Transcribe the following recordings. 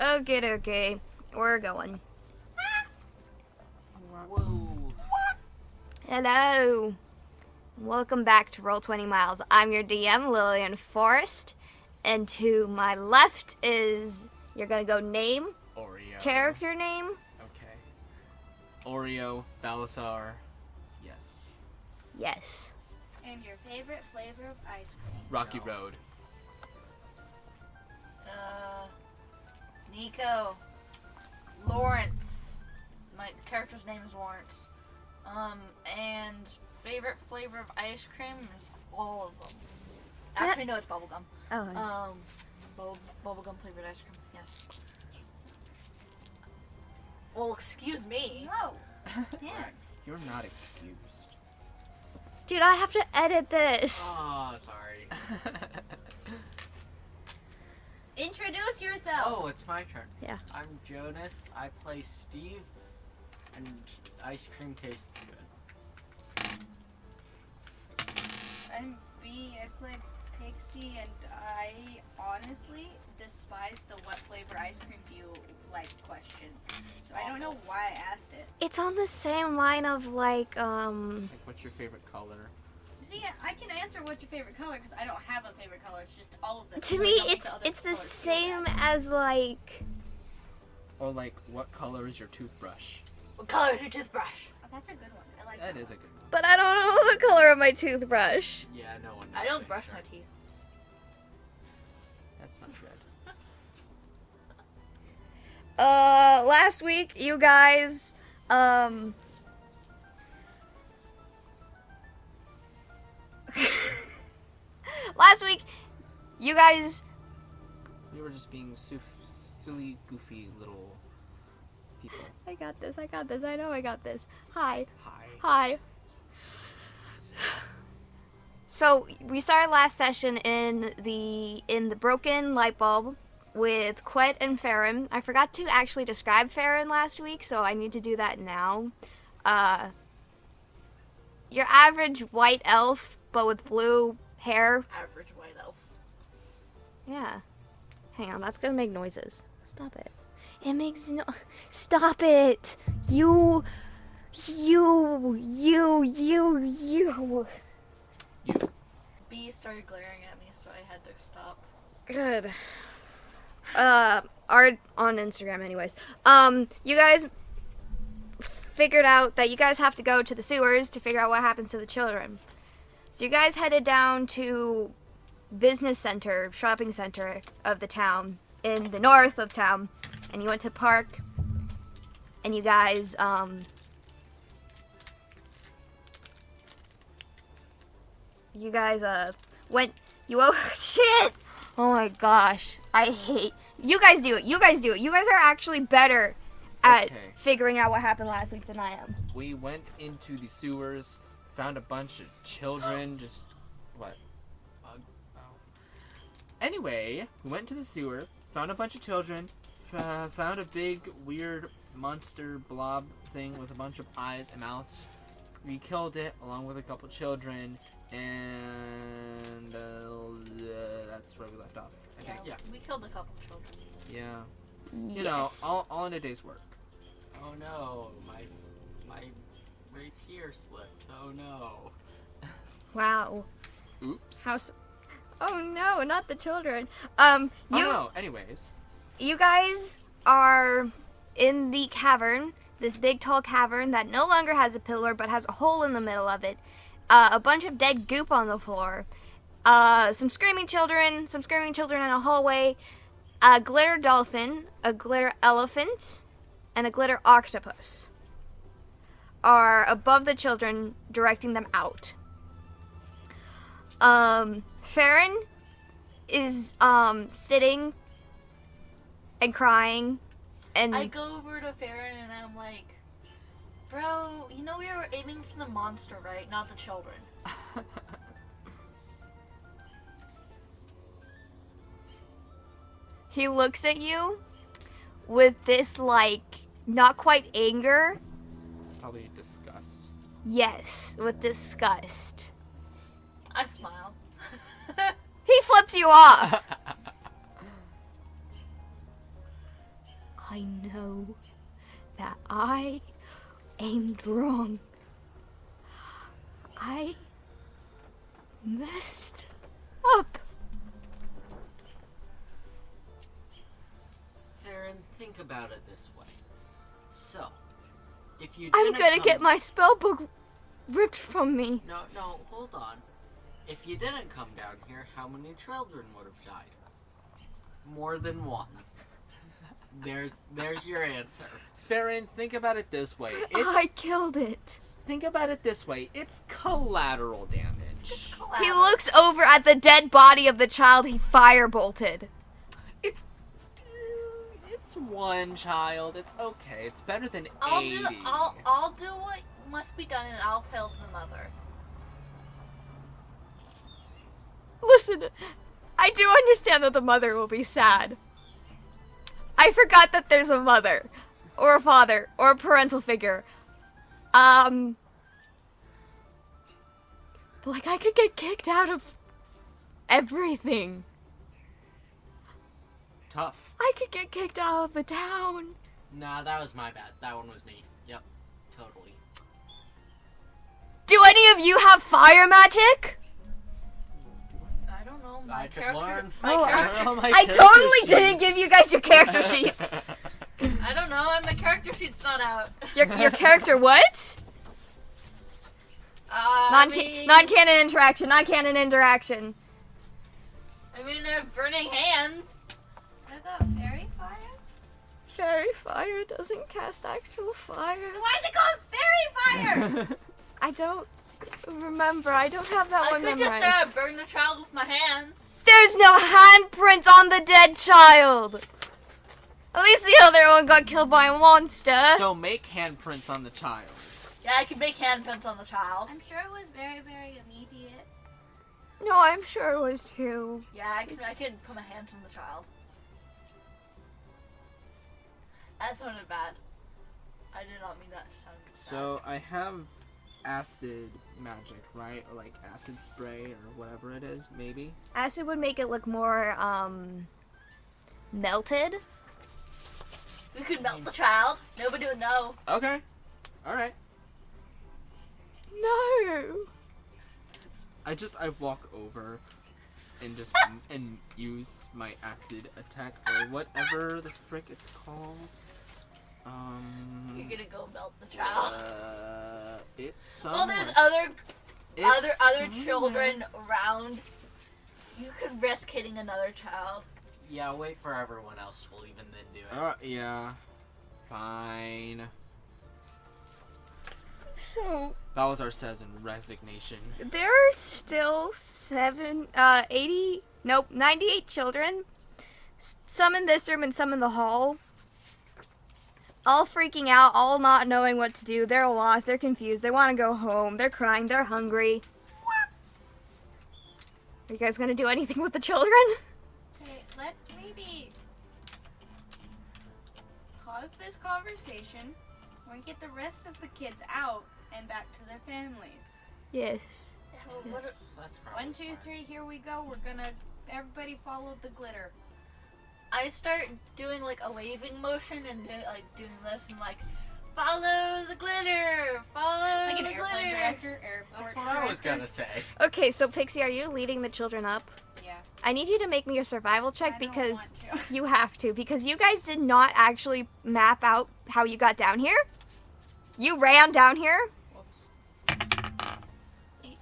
Okay, we're going. Whoa. Hello. Welcome back to Roll 20 Miles. I'm your DM, Lillian Forrest, and to my left is, you're gonna go name, Oreo. character name. Okay. Oreo, Balasar. Yes. Yes. And your favorite flavor of ice cream? Rocky Road. Nico. Lawrence. My character's name is Lawrence. And favorite flavor of ice cream is all of them. Actually, no, it's bubblegum. Oh. Bubblegum flavored ice cream, yes. Well, excuse me. No. Yeah. You're not excused. Dude, I have to edit this. Oh, sorry. Introduce yourself. Oh, it's my turn. Yeah. I'm Jonas. I play Steve, and ice cream tastes good. I'm B. I play Pixie, and I honestly despise the what flavor ice cream do you like question. So I don't know why I asked it. It's on the same line of like, Like, what's your favorite color? See, I can answer what's your favorite color because I don't have a favorite color. It's just all of them. to So I me, don't think it's other the colors do same that. as like, Or like, what color is your toothbrush? What color is your toothbrush? Oh, that's a good one. I like That that. is a good one. but I don't know the color of my toothbrush. Yeah, no one knows. I don't the brush answer. my teeth. That's not good. Last week, you guys, last week, you guys, We were just being silly, goofy little people. I got this, I know I got this. Hi. Hi. So, we started last session in the broken light bulb with Quet and Farron. I forgot to actually describe Farron last week, so I need to do that now. Your average white elf, but with blue hair. Average white elf. Yeah. Hang on, that's gonna make noises. Stop it. It makes no... Stop it! You... B started glaring at me, so I had to stop. Good. Art on Instagram anyways. You guys figured out that you guys have to go to the sewers to figure out what happens to the children. So you guys headed down to business center, shopping center of the town, in the north of town, and you went to park, and you guys, oh, shit! Oh my gosh, I hate, you guys do it, you guys are actually better at Okay. figuring out what happened last week than I am. We went into the sewers, found a bunch of children, just... What? Oh. Anyway, we went to the sewer, found a bunch of children, found a big, weird monster blob thing with a bunch of eyes and mouths. We killed it, along with a couple children, and that's where we left off. I think. Yeah. We killed a couple children. Yeah. You know, Yes. all in a day's work. Oh no, my right here slipped. Oh no. Wow. Oops. Oh no, not the children. Oh no, anyways. You guys are in the cavern, this big tall cavern that no longer has a pillar but has a hole in the middle of it. A bunch of dead goop on the floor. Some screaming children in a hallway. A glitter dolphin, a glitter elephant, and a glitter octopus are above the children, directing them out. Farron is sitting and crying, and I go over to Farron and I'm like, bro, you know we were aiming for the monster, right? Not the children. he looks at you with this, like, not quite anger. Probably disgust. Yes, with disgust. I smile. He flips you off. I know that I aimed wrong. I messed up. Farron, think about it this way. So, if you I'm didn't gonna come... get my spell book ripped from me. No, hold on. If you didn't come down here, how many children would have died? More than one. There's your answer. Farron, think about it this way. I killed it. Think about it this way. It's collateral damage. He looks over at the dead body of the child he firebolted. It's one child. It's okay. It's better than 80. I'll do what must be done, and I'll tell the mother. Listen, I do understand that the mother will be sad. I forgot that there's a mother, or a father, or a parental figure. But like, I could get kicked out of everything. Tough. I could get kicked out of the town. Nah, that was my bad. That one was me. Yep, totally. Do any of you have fire magic? I don't know. I could learn. I totally didn't give you guys your character sheets. I don't know. My character sheet's not out. Your character what? Non-canon interaction. Non-canon interaction. I mean, they're burning hands. I thought fairy fire? Fairy fire doesn't cast actual fire. Why is it called fairy fire? I don't remember. I don't have that I one could memorized. just burn the child with my hands. There's no handprints on the dead child. At least the other one got killed by a monster. So make handprints on the child. Yeah, I can make handprints on the child. I'm sure it was very, very immediate. No, I'm sure it was too. Yeah, I can put my hands on the child. That sounded bad. I did not mean that to sound bad. So I have acid magic, right? Or like acid spray or whatever it is, maybe. Acid would make it look more melted. We could melt the child. Nobody would know. Okay. All right. No. I walk over and just and use my acid attack or whatever the frick it's called. You're gonna go melt the child. It's Well, somewhere. there's other It's children around. You could risk hitting another child. Yeah, wait for everyone else to leave and then do it. Yeah. Fine. So That was our says in resignation. there are still 98 children. Some in this room and some in the hall. All freaking out, all not knowing what to do. They're lost, they're confused, they want to go home, they're crying, they're hungry. Are you guys gonna do anything with the children? Okay, let's maybe pause this conversation. We're gonna get the rest of the kids out and back to their families. Yes. That's probably 1, 2, 3, here we go. We're gonna everybody follow the glitter. I start doing like a waving motion and doing this and like, follow the glitter, follow Like an the airplane glitter. director, airport That's what I was director. gonna say. Okay, so Pixie, are you leading the children up? Yeah. I need you to make me a survival check I don't because want to. you have to, because you guys did not actually map out how you got down here. You ran down here, Whoops. 18.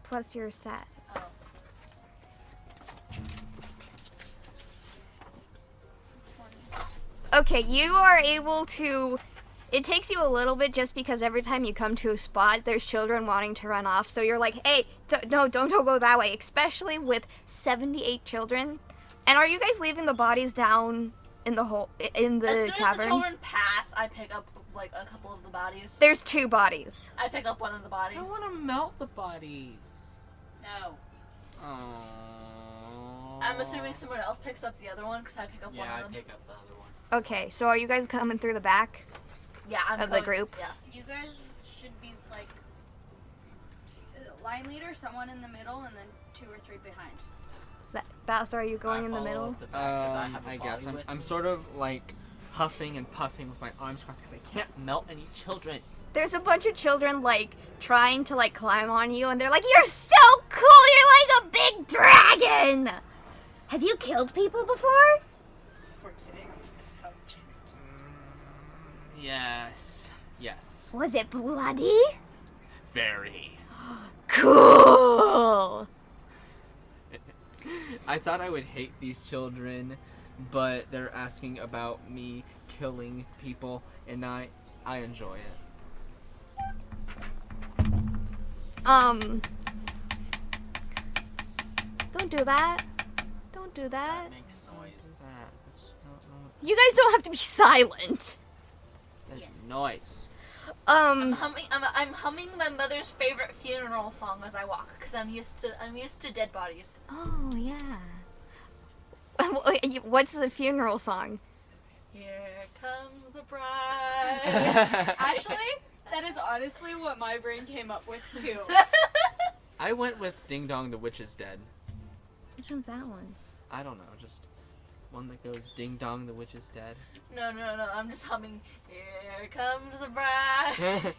plus your stat. Oh. 20. Okay, you are able to. It takes you a little bit just because every time you come to a spot, there's children wanting to run off. So you're like, hey, no, don't go that way, especially with 78 children. And are you guys leaving the bodies down in the hole in the As soon cavern? as the children pass, I pick up like a couple of the bodies. There's 2 bodies. I pick up one of the bodies. I want to melt the bodies. No. Oh. I'm assuming someone else picks up the other one because I pick up Yeah, I one of them. pick up the other one. Okay, so are you guys coming through the back? Yeah, I'm Of the going- group? Yeah. You guys should be like line leader, someone in the middle, and then 2 or 3 behind. Is that, Bass, are you going in the middle? I guess I'm sort of like huffing and puffing with my arms crossed because I can't melt any children. There's a bunch of children, like, trying to, like, climb on you, and they're like, "You're so cool! You're like a big dragon!" Have you killed people before? We're getting off the subject. Yes. Was it bloody? Very. Cool! I thought I would hate these children, but they're asking about me killing people, and I enjoy it. Don't do that. Don't do that. That makes noise. You guys don't have to be silent. That's noise. I'm humming my mother's favorite funeral song as I walk because I'm used to dead bodies. Oh, yeah. What's the funeral song? Here comes the bride. Actually, that is honestly what my brain came up with too. I went with Ding Dong, the Witch is Dead. Which one's that one? I don't know, just one that goes Ding Dong, the Witch is Dead. No, I'm just humming. Here comes the bride.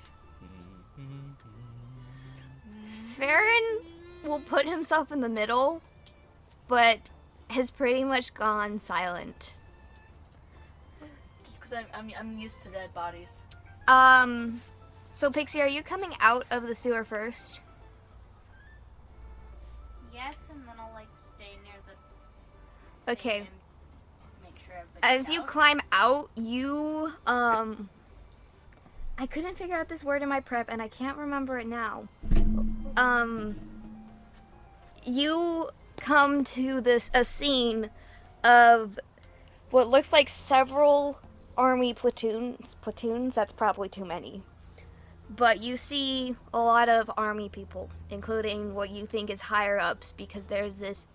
Farron will put himself in the middle, but has pretty much gone silent. Just because I'm used to dead bodies. So Pixie, are you coming out of the sewer first? Yes, and then I'll like stay near the Okay. thing and make sure everybody's As you out. climb out, you, I couldn't figure out this word in my prep, and I can't remember it now. You come to a scene of what looks like several army platoons, that's probably too many. But you see a lot of army people, including what you think is higher ups, because there's this,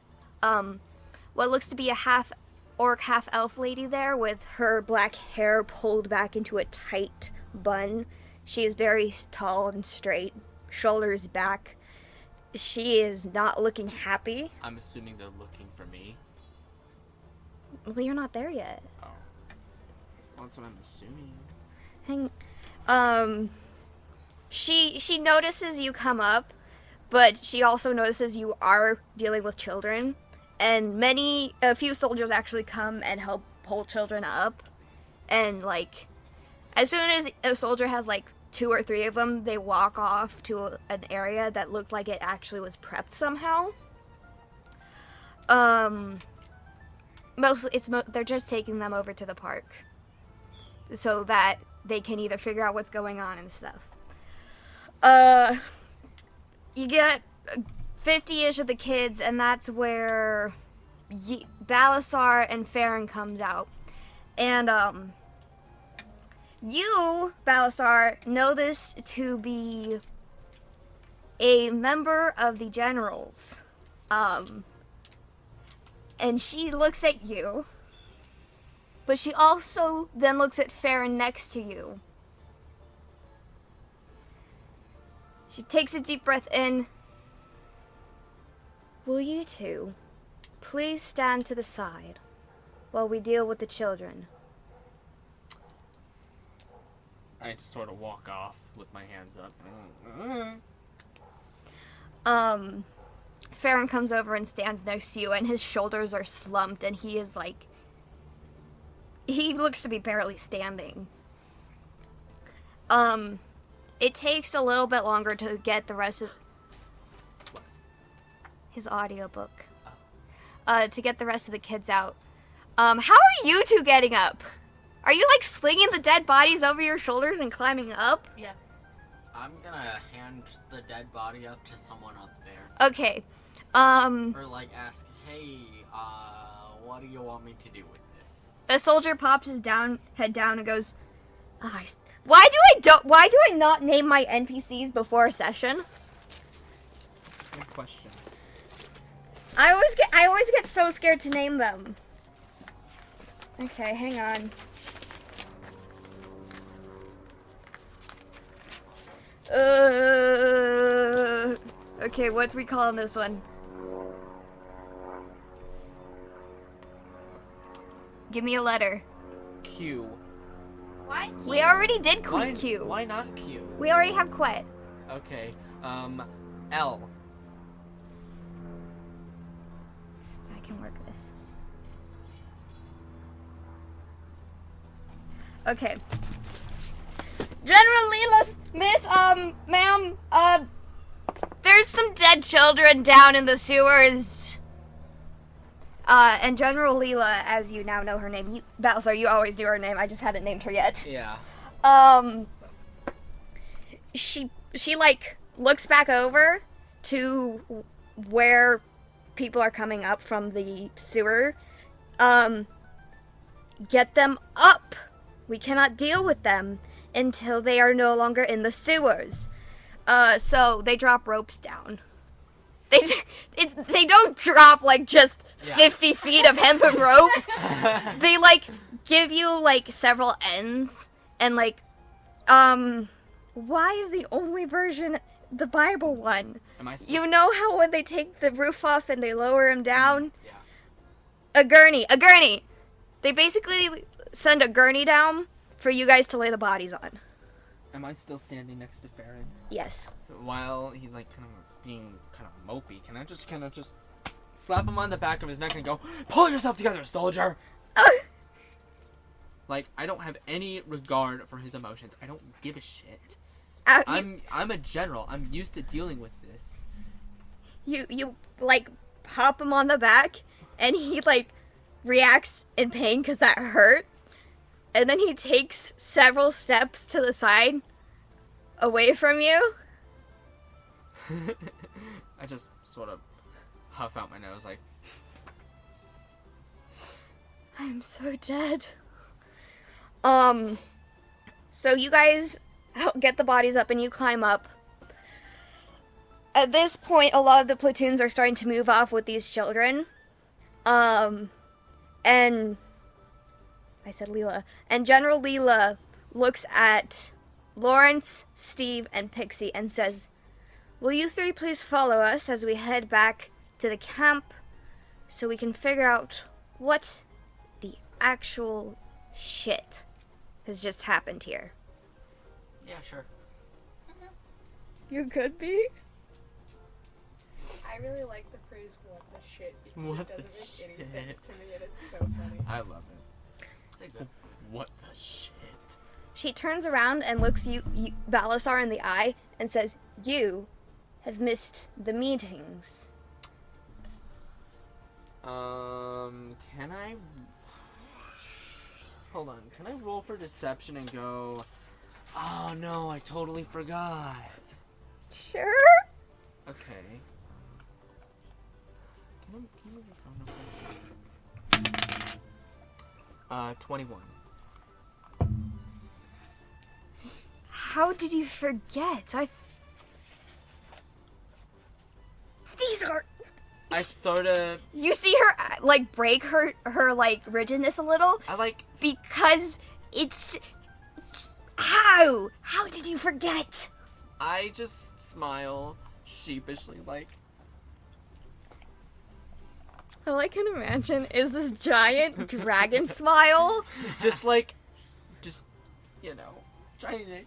what looks to be a half orc, half elf lady there with her black hair pulled back into a tight bun. She is very tall and straight, shoulders back. She is not looking happy. I'm assuming they're looking for me. Well, you're not there yet. Oh. Well, that's what I'm assuming. She notices you come up, but she also notices you are dealing with children, and a few soldiers actually come and help pull children up, and like, as soon as a soldier has like 2 or 3 of them, they walk off to an area that looked like it actually was prepped somehow. Mostly they're just taking them over to the park so that they can either figure out what's going on and stuff. You get 50-ish of the kids, and that's where Balasar and Farron comes out. And, you, Balasar, know this to be a member of the generals. And she looks at you, but she also then looks at Farron next to you. She takes a deep breath in. Will you two please stand to the side while we deal with the children? I just sort of walk off with my hands up. Farron comes over and stands next to you, and his shoulders are slumped, and he is like, he looks to be barely standing. It takes a little bit longer to get the rest of his audiobook. To get the rest of the kids out. How are you two getting up? Are you like slinging the dead bodies over your shoulders and climbing up? Yeah. I'm gonna hand the dead body up to someone up there. Okay. Or like ask, hey, what do you want me to do with this? A soldier pops his head down and goes, Why do I not name my NPCs before a session? Good question. I always get so scared to name them. Okay, hang on. Okay, what's we calling this one? Give me a letter. Q. Why? We already did Why, Q. why not Q? We already have Quet. Okay. L. I can work this. Okay. General Leela's, ma'am, there's some dead children down in the sewers. And General Leela, as you now know her name, Battlestar, you always do her name, I just hadn't named her yet. Yeah. She like, looks back over to where people are coming up from the sewer. Get them up. We cannot deal with them until they are no longer in the sewers. So they drop ropes down. They don't drop like just 50 feet of hempen rope. They like give you like several ends and like, why is the only version the Bible one? You know how when they take the roof off and they lower him down? Yeah. A gurney. They basically send a gurney down for you guys to lay the bodies on. Am I still standing next to Farron? Yes. So while he's like kind of being kind of mopey, can I just kind of just slap him on the back of his neck and go, "Pull yourself together, soldier!" Like, I don't have any regard for his emotions. I don't give a shit. I'm a general. I'm used to dealing with this. You like pop him on the back, and he like reacts in pain because that hurt, and then he takes several steps to the side, away from you. I just sort of huff out my nose like, I'm so dead. So you guys get the bodies up and you climb up. At this point, a lot of the platoons are starting to move off with these children. And I said Leela. And General Leela looks at Lawrence, Steve, and Pixie and says, "Will you three please follow us as we head back to the camp so we can figure out what the actual shit has just happened here?" Yeah, sure. You could be. I really like the phrase "what the shit" because What it the doesn't make any shit? sense to me, and it's so funny. I love it. Say good. What the shit? She turns around and looks you Balasar in the eye and says, "You have missed the meetings." Can I... Hold on. Can I roll for deception and go, "Oh no, I totally forgot"? Sure. Okay. Can you move your phone up? 21. How did you forget? These are... I sorta... You see her, like, break her like, rigidness a little? I like... Because it's... How? How did you forget? I just smile sheepishly like... All I can imagine is this giant dragon smile. Just like... Just, you know... Trying to...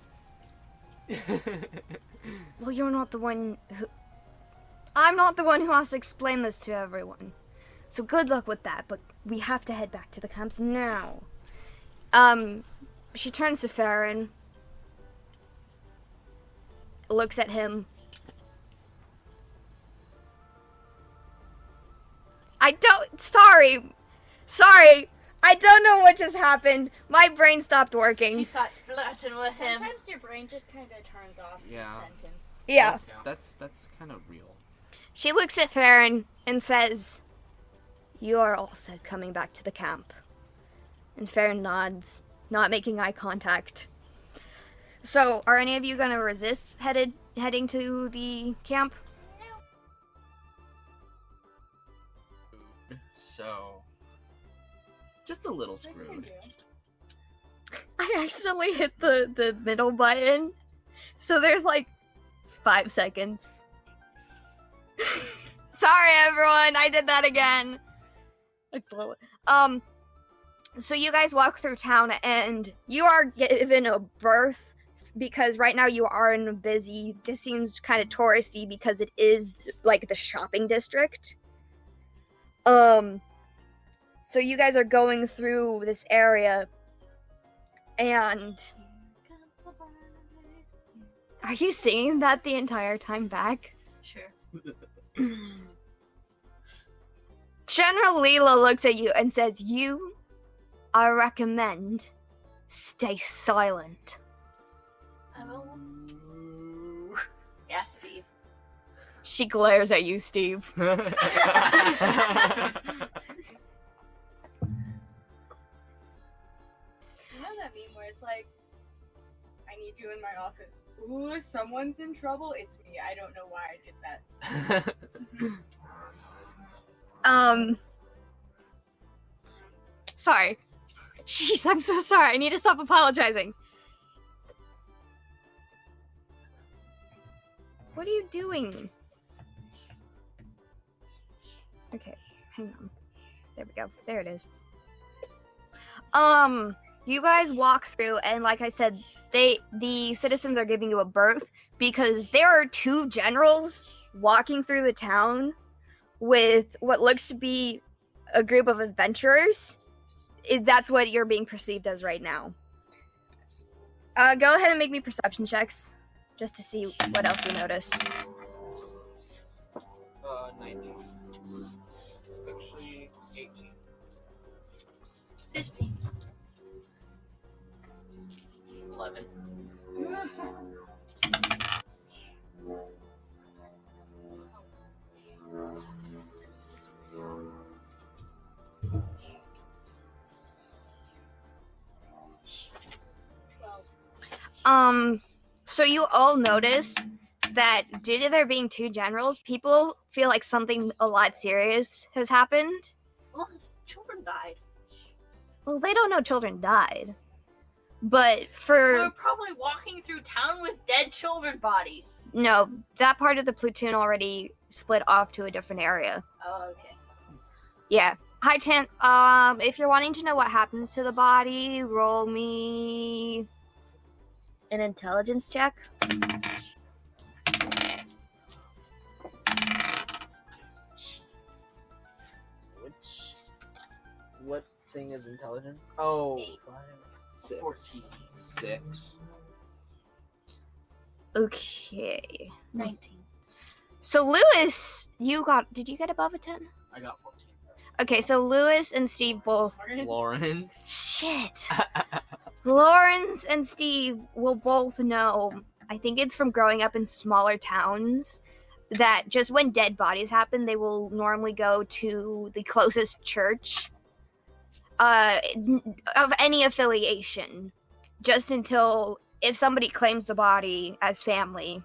Well, you're not the one who... I'm not the one who has to explain this to everyone. So good luck with that, but we have to head back to the camps now. She turns to Farron, looks at him. Sorry, I don't know what just happened. My brain stopped working. She starts flirting with him. Sometimes your brain just kind of turns off Yeah. mid-sentence. Yeah. That's kind of real. She looks at Farron and says, "You're also coming back to the camp." And Farron nods, not making eye contact. So, are any of you gonna resist heading to the camp? So... Just a little screwed. I accidentally hit the middle button. So there's like 5 seconds. Sorry, everyone. I did that again. I blew it. So you guys walk through town, and you are given a berth because right now you are in a busy. This seems kind of touristy because it is like the shopping district. So you guys are going through this area, and are you singing that the entire time back? Sure. General Leela looks at you and says, I recommend stay silent. I will. Yeah, Steve. She glares at you, Steve. You know that meme where it's like, I need you in my office. Ooh, someone's in trouble. It's me. I don't know why I did that. Sorry. Jeez, I'm so sorry. I need to stop apologizing. What are you doing? Okay, hang on. There we go. There it is. You guys walk through, and like I said, the citizens are giving you a berth because there are two generals walking through the town with what looks to be a group of adventurers. That's what you're being perceived as right now. Go ahead and make me perception checks just to see what else you notice. 19. Actually, 18. 15. 11. So you all notice that due to there being two generals, people feel like something a lot serious has happened. Well, his children died. Well, they don't know children died. But We're probably walking through town with dead children bodies. No, that part of the platoon already split off to a different area. Oh, okay. Yeah. Hi, Chan. If you're wanting to know what happens to the body, roll me an intelligence check. What thing is intelligent? Oh, 6. 14. 6. Okay. 19. So Lewis, did you get above a 10? I got 14. Okay, so Lewis and Steve both. Lawrence. Shit. Lawrence and Steve will both know, I think it's from growing up in smaller towns, that just when dead bodies happen, they will normally go to the closest church of any affiliation, just until if somebody claims the body as family,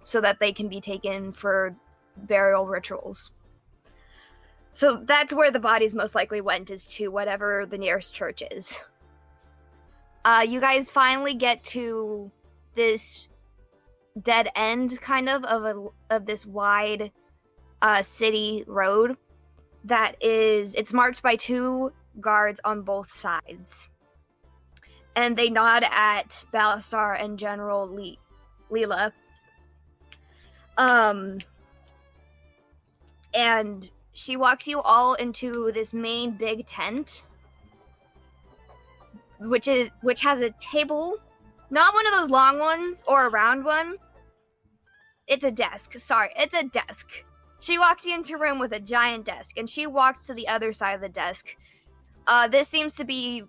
so that they can be taken for burial rituals. So that's where the bodies most likely went, is to whatever the nearest church is. You guys finally get to this dead end, kind of this wide city road that it's marked by two guards on both sides. And they nod at Balasar and General Leela. And she walks you all into this main big tent, which has a table, not one of those long ones or a round one. It's a desk. Sorry, it's a desk. She walks you into a room with a giant desk, and she walks to the other side of the desk. This seems to be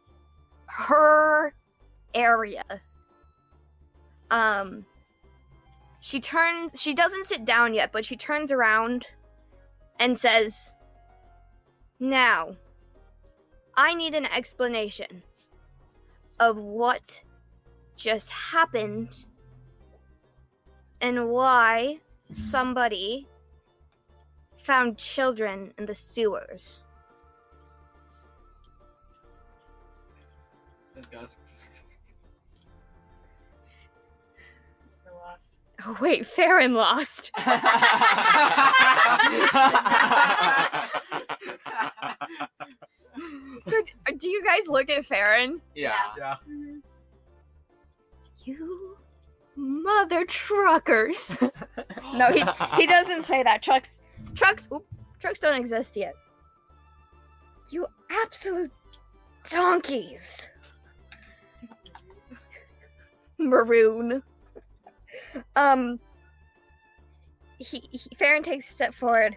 her area. She doesn't sit down yet, but she turns around and says, "Now, I need an explanation of what just happened and why somebody found children in the sewers." Thanks, guys. We're lost. Oh, wait, Farron lost. So, do you guys look at Farron? Yeah. Yeah. You mother truckers. No, he doesn't say that. Trucks don't exist yet. You absolute donkeys. Maroon. Farron takes a step forward.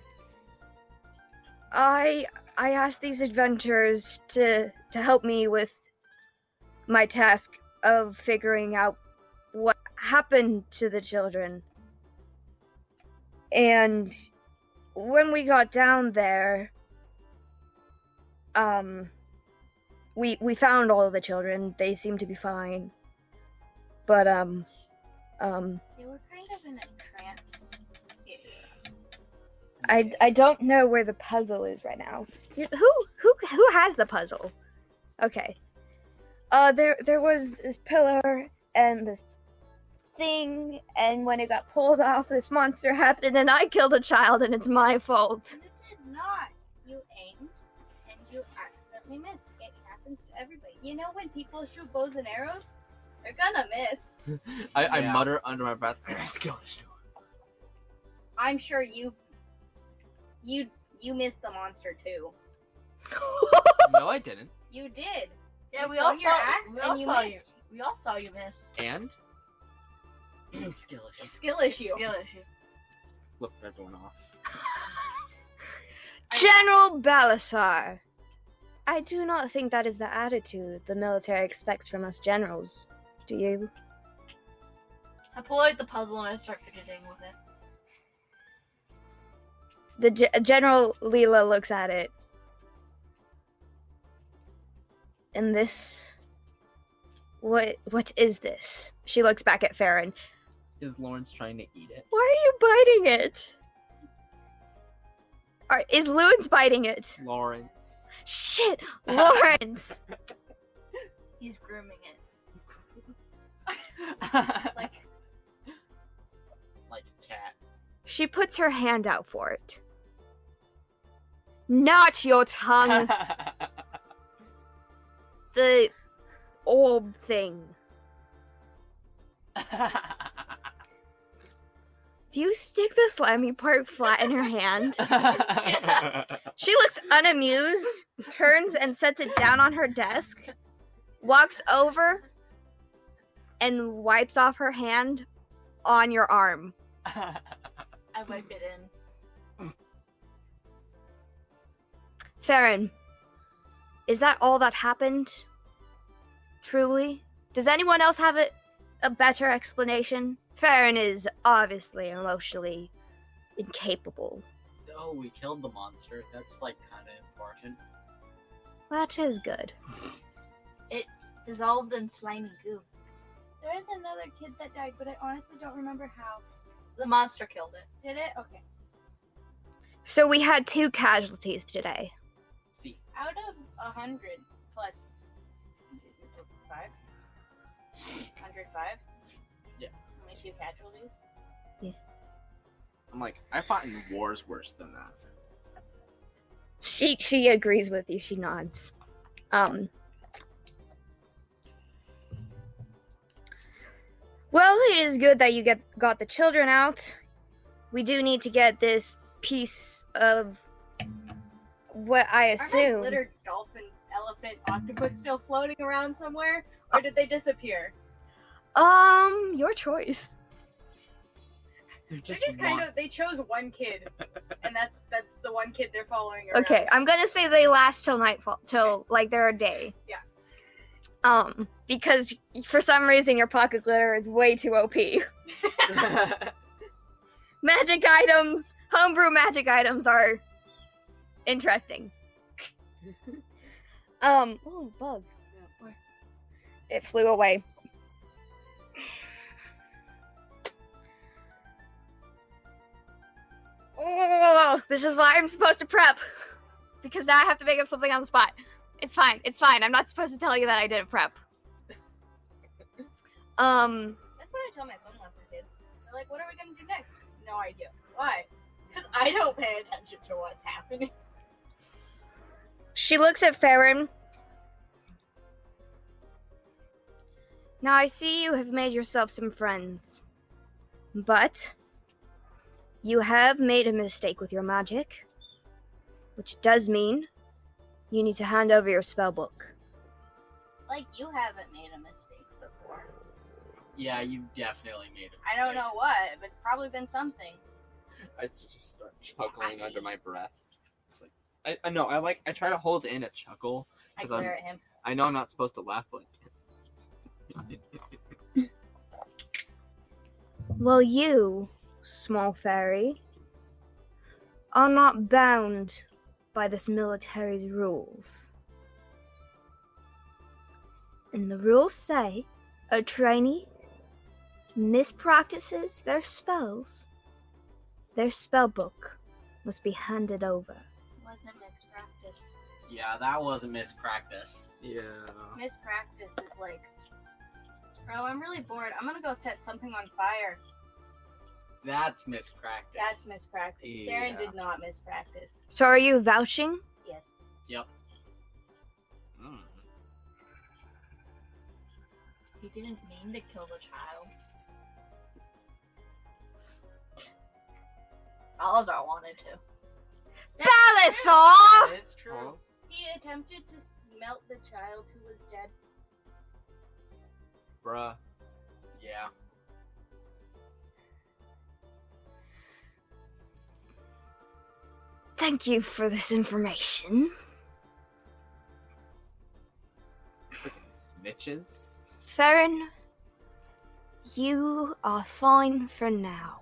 I asked these adventurers to help me with my task of figuring out what happened to the children. And when we got down there, we found all of the children. They seemed to be fine. But They were kind of in a trance. I don't know where the puzzle is right now. Who has the puzzle? Okay. There was this pillar and this thing, and when it got pulled off, this monster happened, and I killed a child, and it's my fault. You did not. You aimed and you accidentally missed. It happens to everybody. You know when people shoot bows and arrows? They're gonna miss. I Yeah. mutter under my breath. I'm just killing this dude. I'm sure you missed the monster too. No, I didn't. You did. Yeah, You we all swung your saw. axe We and all you saw you. missed. We all saw you miss. And Skill issue. Skill issue. Skill issue. flip everyone off. General Balasar, I do not think that is the attitude the military expects from us generals. Do you? I pull out the puzzle and I start fidgeting with it. The General Leela looks at it. And this... What is this? She looks back at Farron. Is Lawrence trying to eat it? Why are you biting it? Is Lewis biting it? Lawrence. Shit! Lawrence! He's grooming it. Like a cat. She puts her hand out for it. Not your tongue! The orb thing. Do you stick the slimy part flat in her hand? She looks unamused, turns and sets it down on her desk, walks over, and wipes off her hand on your arm. I wipe it in. Farron, is that all that happened? Truly? Does anyone else have a better explanation? Farron is obviously emotionally incapable. Oh, we killed the monster. That's like kind of important. That is good. Dissolved in slimy goo. There is another kid that died, but I honestly don't remember how. The monster killed it. Did it? Okay. So we had 2 casualties today. See, Out of 100 plus 5? 105? Yeah. Only 2 casualties? I'm like, I fought in wars worse than that. She agrees with you. She nods. Well, it is good that you got the children out. We do need to get this piece of what I Are my assume. glitter dolphin, elephant, octopus still floating around somewhere? Or did they disappear? Your choice. They're They're just kind of, they chose one kid. And that's the one kid they're following around. Okay, I'm gonna say they last till nightfall, till like they're a day. Yeah. Because for some reason your pocket glitter is way too OP. Magic items, homebrew magic items are interesting. Oh, bug. Where? It flew away. Oh, this is why I'm supposed to prep. Because now I have to make up something on the spot. It's fine. It's fine. I'm not supposed to tell you that I didn't prep. That's what I tell my swim lesson kids. They're like, what are we gonna do next? No idea. Why? Because I I don't pay attention to what's happening. She looks at Farron. Now I see you have made yourself some friends. But you have made a mistake with your magic, which does mean you need to hand over your spellbook. Like, you haven't made a mistake before. Yeah, you definitely made a mistake. I don't know what, but it's probably been something. I just start chuckling under my breath. It's like I know I try to hold in a chuckle I because glare at him. I know I'm not supposed to laugh, but Well, you, small fairy, are not bound by this military's rules. And the rules say a trainee mispractices their spells, their spellbook must be handed over. Wasn't mispractice. Yeah, that wasn't mispractice. yeah. Mispractice is like, bro, I'm really bored. I'm gonna go set something on fire. That's mispractice. That's mispractice. Yeah. Darren did not mispractice. So are you vouching? Yes. Yep. Mm. He didn't mean to kill the child. Balazar wanted to. Balasar! That is true. He attempted to melt the child who was dead. Bruh. Yeah. Thank you for this information. Freaking snitches. Farron, you are fine for now.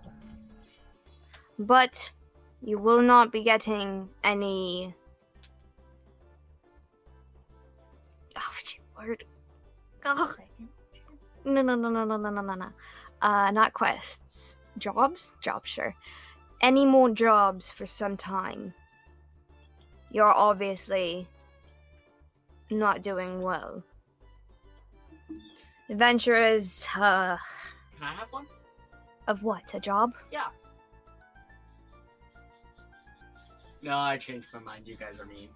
But you will not be getting any... Oh, shit, word. Oh. No. Not quests. Jobs? Jobs, sure. Any more jobs for some time. You're obviously not doing well. Adventurers, Can I have one? of what? A job? Yeah. No, I changed my mind. You guys are mean.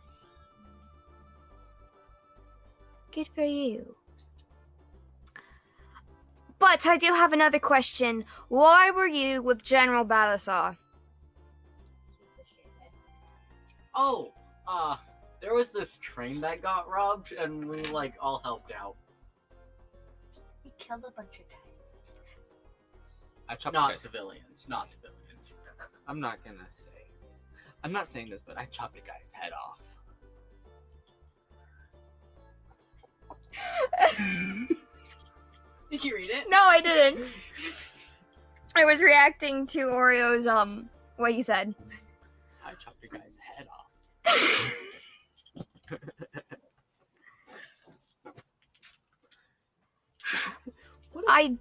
Good for you. But I do have another question. Why were you with General Balasar? Oh, there was this train that got robbed, and we, all helped out. He killed a bunch of guys. I chopped Not guys. civilians. Not civilians. I'm not gonna say. I'm not saying this, but I chopped a guy's head off. Did you read it? No, I didn't. I was reacting to Oreo's, what you said. I chopped a guy's head off. I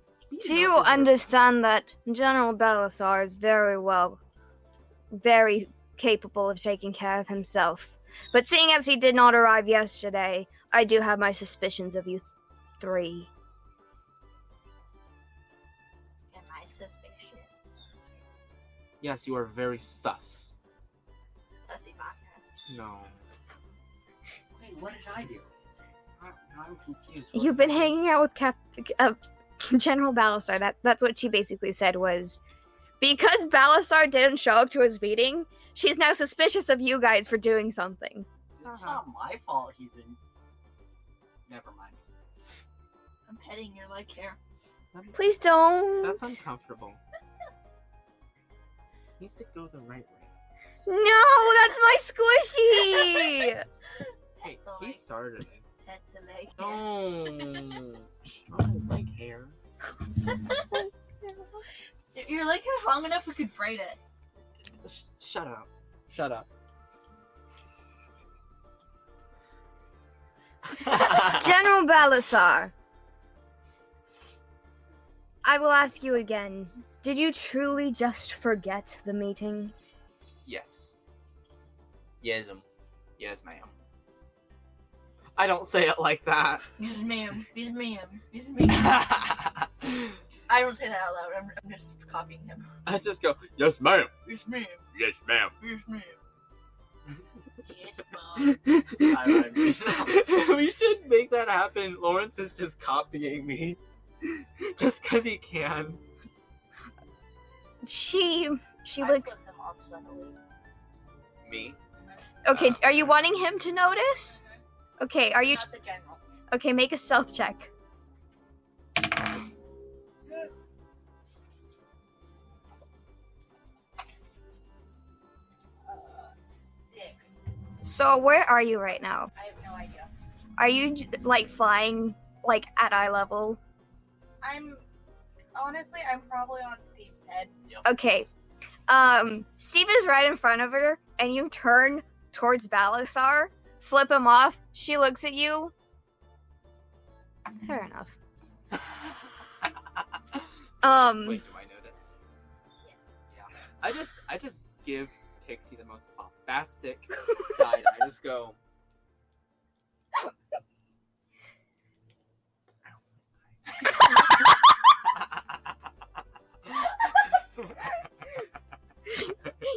do understand that General Balasar is very capable of taking care of himself. But seeing as he did not arrive yesterday, I do have my suspicions of you three. Am I suspicious? Yes, you are very sus. Sussy vodka. No. Wait, what did I do? I'm confused. You've been hanging out with General Balasar. That's what she basically said was, because Balasar didn't show up to his meeting, she's now suspicious of you guys for doing something. It's not my fault he's in. Never mind. I'm petting your leg hair. Please don't. That's uncomfortable. Needs to go the right way. No, that's my squishy. Hey, the he leg. started it. Pet the leg hair. No. Oh, like hair. Your leg hair's long enough we could braid it. Shut up. Shut up. General Balasar, I will ask you again. Did you truly just forget the meeting? Yes. Yes, yes, ma'am. I don't say it like that. Yes, ma'am. Yes, ma'am. Yes, ma'am. I don't say that out loud. I'm just copying him. I just go, yes, ma'am. It's me. Yes, ma'am. It's me. Yes, Mom. I mean, We should make that happen. Lawrence is just copying me. Just because he can. She I looks. flipped him off subtly. Me? Okay, are you wanting him to notice? Okay, are you? Not the general. Okay, make a stealth check. 6. So where are you right now? I have no idea. Are you like flying like at eye level? I'm probably on Steve's head. Okay. Steve is right in front of her, and you turn towards Balasar, flip him off. She looks at you. Fair enough. Wait, do I notice? Yes. Yeah. I just give Pixie the most bombastic side. I just go.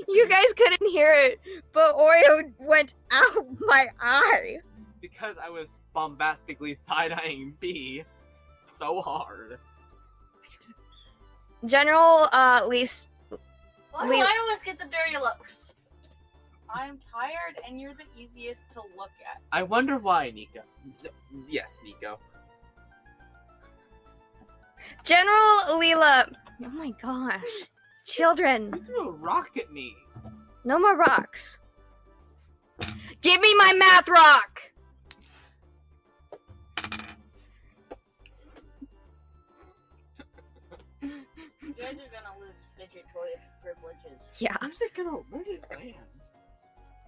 You guys couldn't hear it, but Oreo went out my eye. Because I was bombastically side-eyeing B so hard. General, Lise, Why do We- I always get the dirty looks? I'm tired and you're the easiest to look at. I wonder why, Nico. Yes, Nico. General Leela. Oh my gosh. Children, You threw a rock at me. no more rocks. Give me my math rock! You guys are gonna lose fidget toy privileges. Yeah, Where's it gonna? Where did it land?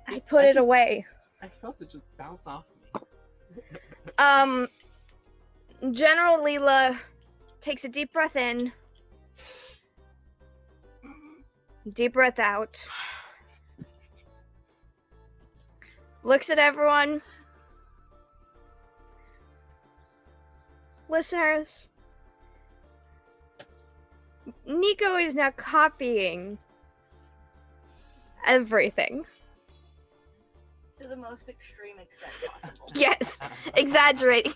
I put it just- away. I felt it just bounce off me. General Leela takes a deep breath in, deep breath out, looks at everyone. Listeners, Nico is now copying everything. To the most extreme extent possible. Yes, exaggerating.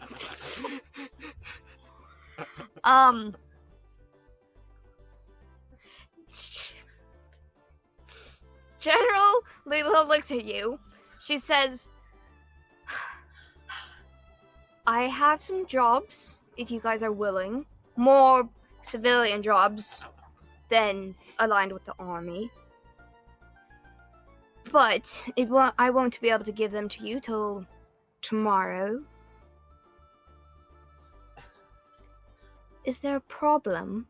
General Leela looks at you. She says, I have some jobs, if you guys are willing. More civilian jobs than aligned with the army. But I won't be able to give them to you till tomorrow. Is there a problem?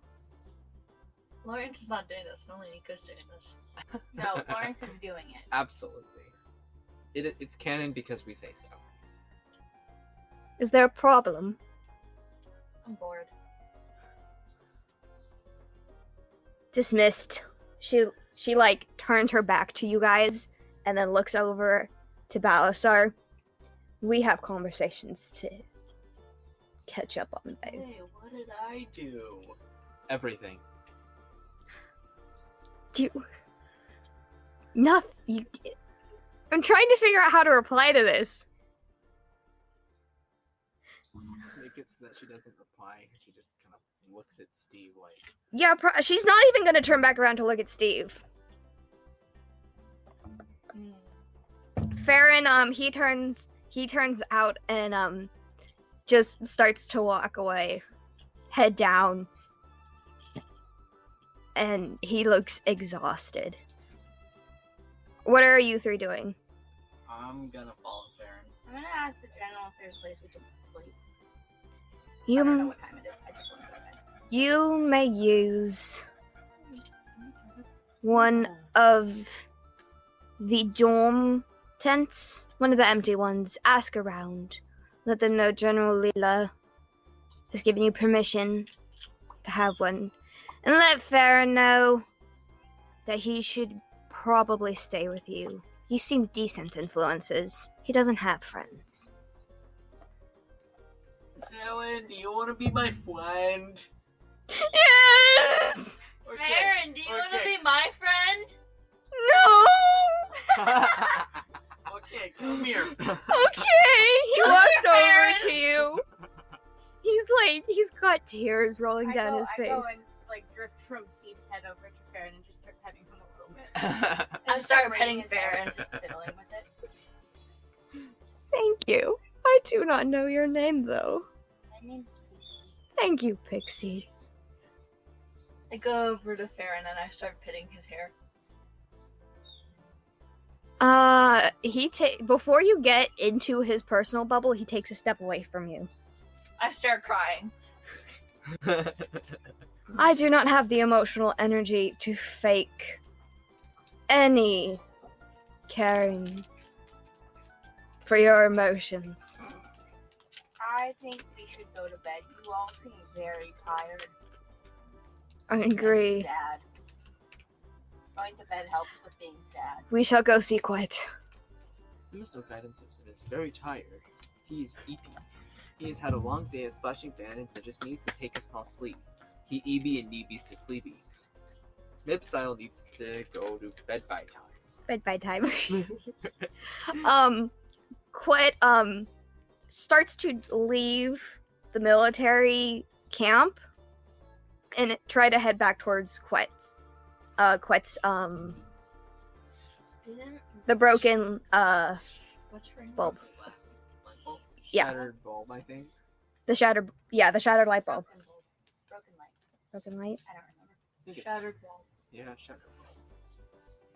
Lawrence is not doing this. Only Nico's doing this. No, Lawrence is doing it. Absolutely. It's canon because we say so. Is there a problem? I'm bored. Dismissed. She like turns her back to you guys and then looks over to Balasar. We have conversations to catch up on, babe. Hey, what did I do? Everything. I'm trying to figure out how to reply to this. Make it so that she doesn't reply. She just kind of looks at Steve like. Yeah, she's not even gonna turn back around to look at Steve. Farron, he turns out and just starts to walk away, head down, and he looks exhausted. What are you three doing? I'm gonna follow Farron. I'm gonna ask the general if there's a place we can sleep. I don't know You what time it is. I just want to go to bed. you may use one of the dorm tents, one of the empty ones. Ask around. Let them know General Leela has given you permission to have one. And let Farron know that he should probably stay with you. You seem decent influences. He doesn't have friends. Farron, do you want to be my friend? Yes! Farron, do you want to okay. be my friend? No! Okay, come here. Okay! He walks over Farron. to you. He's got tears rolling down his face. I go and like drift from Steve's head over to Farron and just start petting him a little bit. I Just start raising petting his hair Farron. and just fiddling with it. Thank you. I do not know your name, though. My name's Casey. Thank you, Pixie. I go over to Farron and I start petting his hair. Before you get into his personal bubble, he takes a step away from you. I start crying. I do not have the emotional energy to fake any caring for your emotions. I think we should go to bed. You all seem very tired. I and agree. sad. Going to bed helps with being sad. We shall go see Quit. Mr. Guidance is very tired. He's eepy. He has had a long day of splashing bandits and just needs to take a small sleep. He EB and DB's to sleepy. Mibstyle needs to go to bed by time. Bed time. Quit starts to leave the military camp and try to head back towards Quet's the broken What's her name? bulbs. Yeah. Shattered bulb, I think. The shattered light bulb. Broken light. Broken light. I don't remember. I think it's- Shattered wall. Yeah, shattered bulb.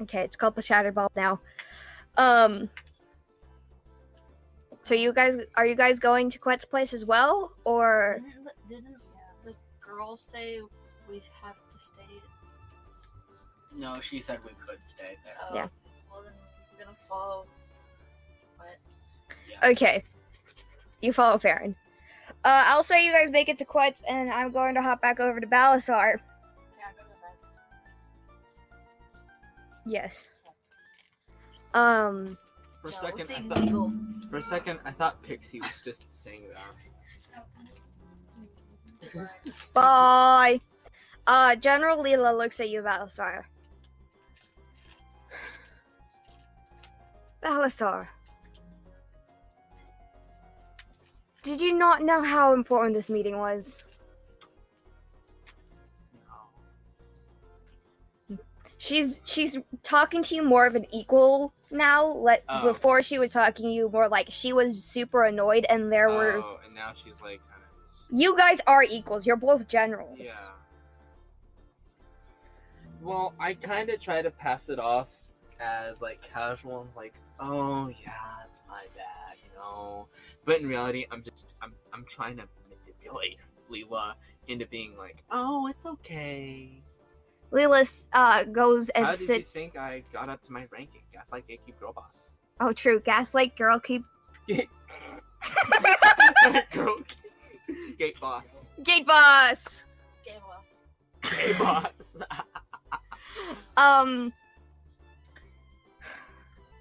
Okay, it's called the shattered bulb now. So are you guys going to Quet's place as well, or Didn't the girl say we'd have to stay? No, she said we could stay there. Oh, Yeah. Well, then we're gonna follow. What? okay? You follow Farron. I'll say you guys make it to Quet's, and I'm going to hop back over to Balasar. Yeah, go to bed. Yes. For a No, second, it's I illegal. thought. For a second, I thought Pixie was just saying that. Bye. General Leela looks at you, Balasar. Balasar. Did you not know how important this meeting was? She's talking to you more of an equal now. Oh. Before she was talking to you more like she was super annoyed, and there were Oh, and now she's like kind of. you guys are equals. You're both generals. Yeah. Well, I kind of try to pass it off as like casual, and like, oh yeah, it's my bad, you know. But in reality, I'm trying to manipulate Leela into being like, oh, it's okay. Leela goes and How did you sits. think I got up to my ranking? Gaslight Gatekeep Girl Boss. Oh, true. Gaslight girl keep Girl Gate Boss. gate boss. Game loss. Gate Boss. Um.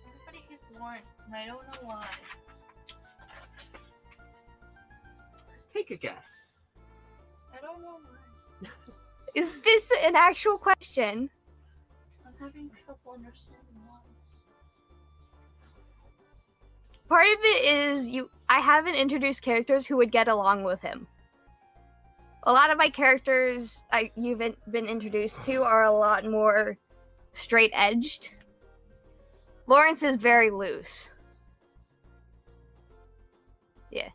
Everybody hates Lawrence, and I don't know why. Take a guess. I don't know why. Is this an actual question? I'm having trouble understanding why. Part of it is I haven't introduced characters who would get along with him. A lot of my characters you've been introduced to are a lot more straight-edged. Lawrence is very loose. Yeah.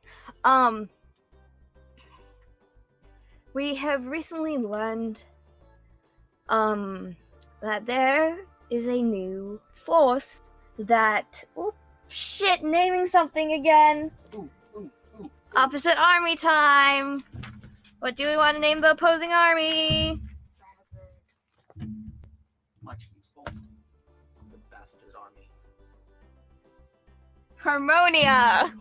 We have recently learned that there is a new force that naming something again. Ooh. Opposite army time. What do we want to name the opposing army? Much useful. The bastard army. Harmonia.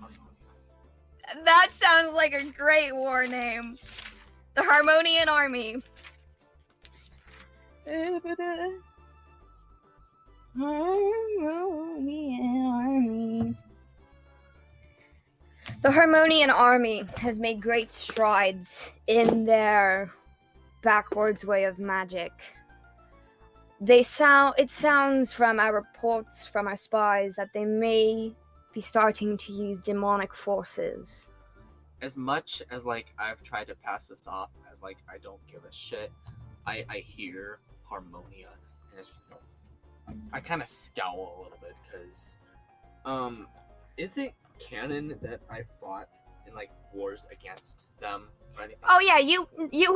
That sounds like a great war name. The Harmonian Army. Harmonian Army. The Harmonian Army has made great strides in their backwards way of magic. It sounds from our reports, from our spies, that they may be starting to use demonic forces. As much as like I've tried to pass this off as like I don't give a shit, I hear Harmonia and I kind of scowl a little bit because is it canon that I fought in like wars against them or anything? Oh yeah, you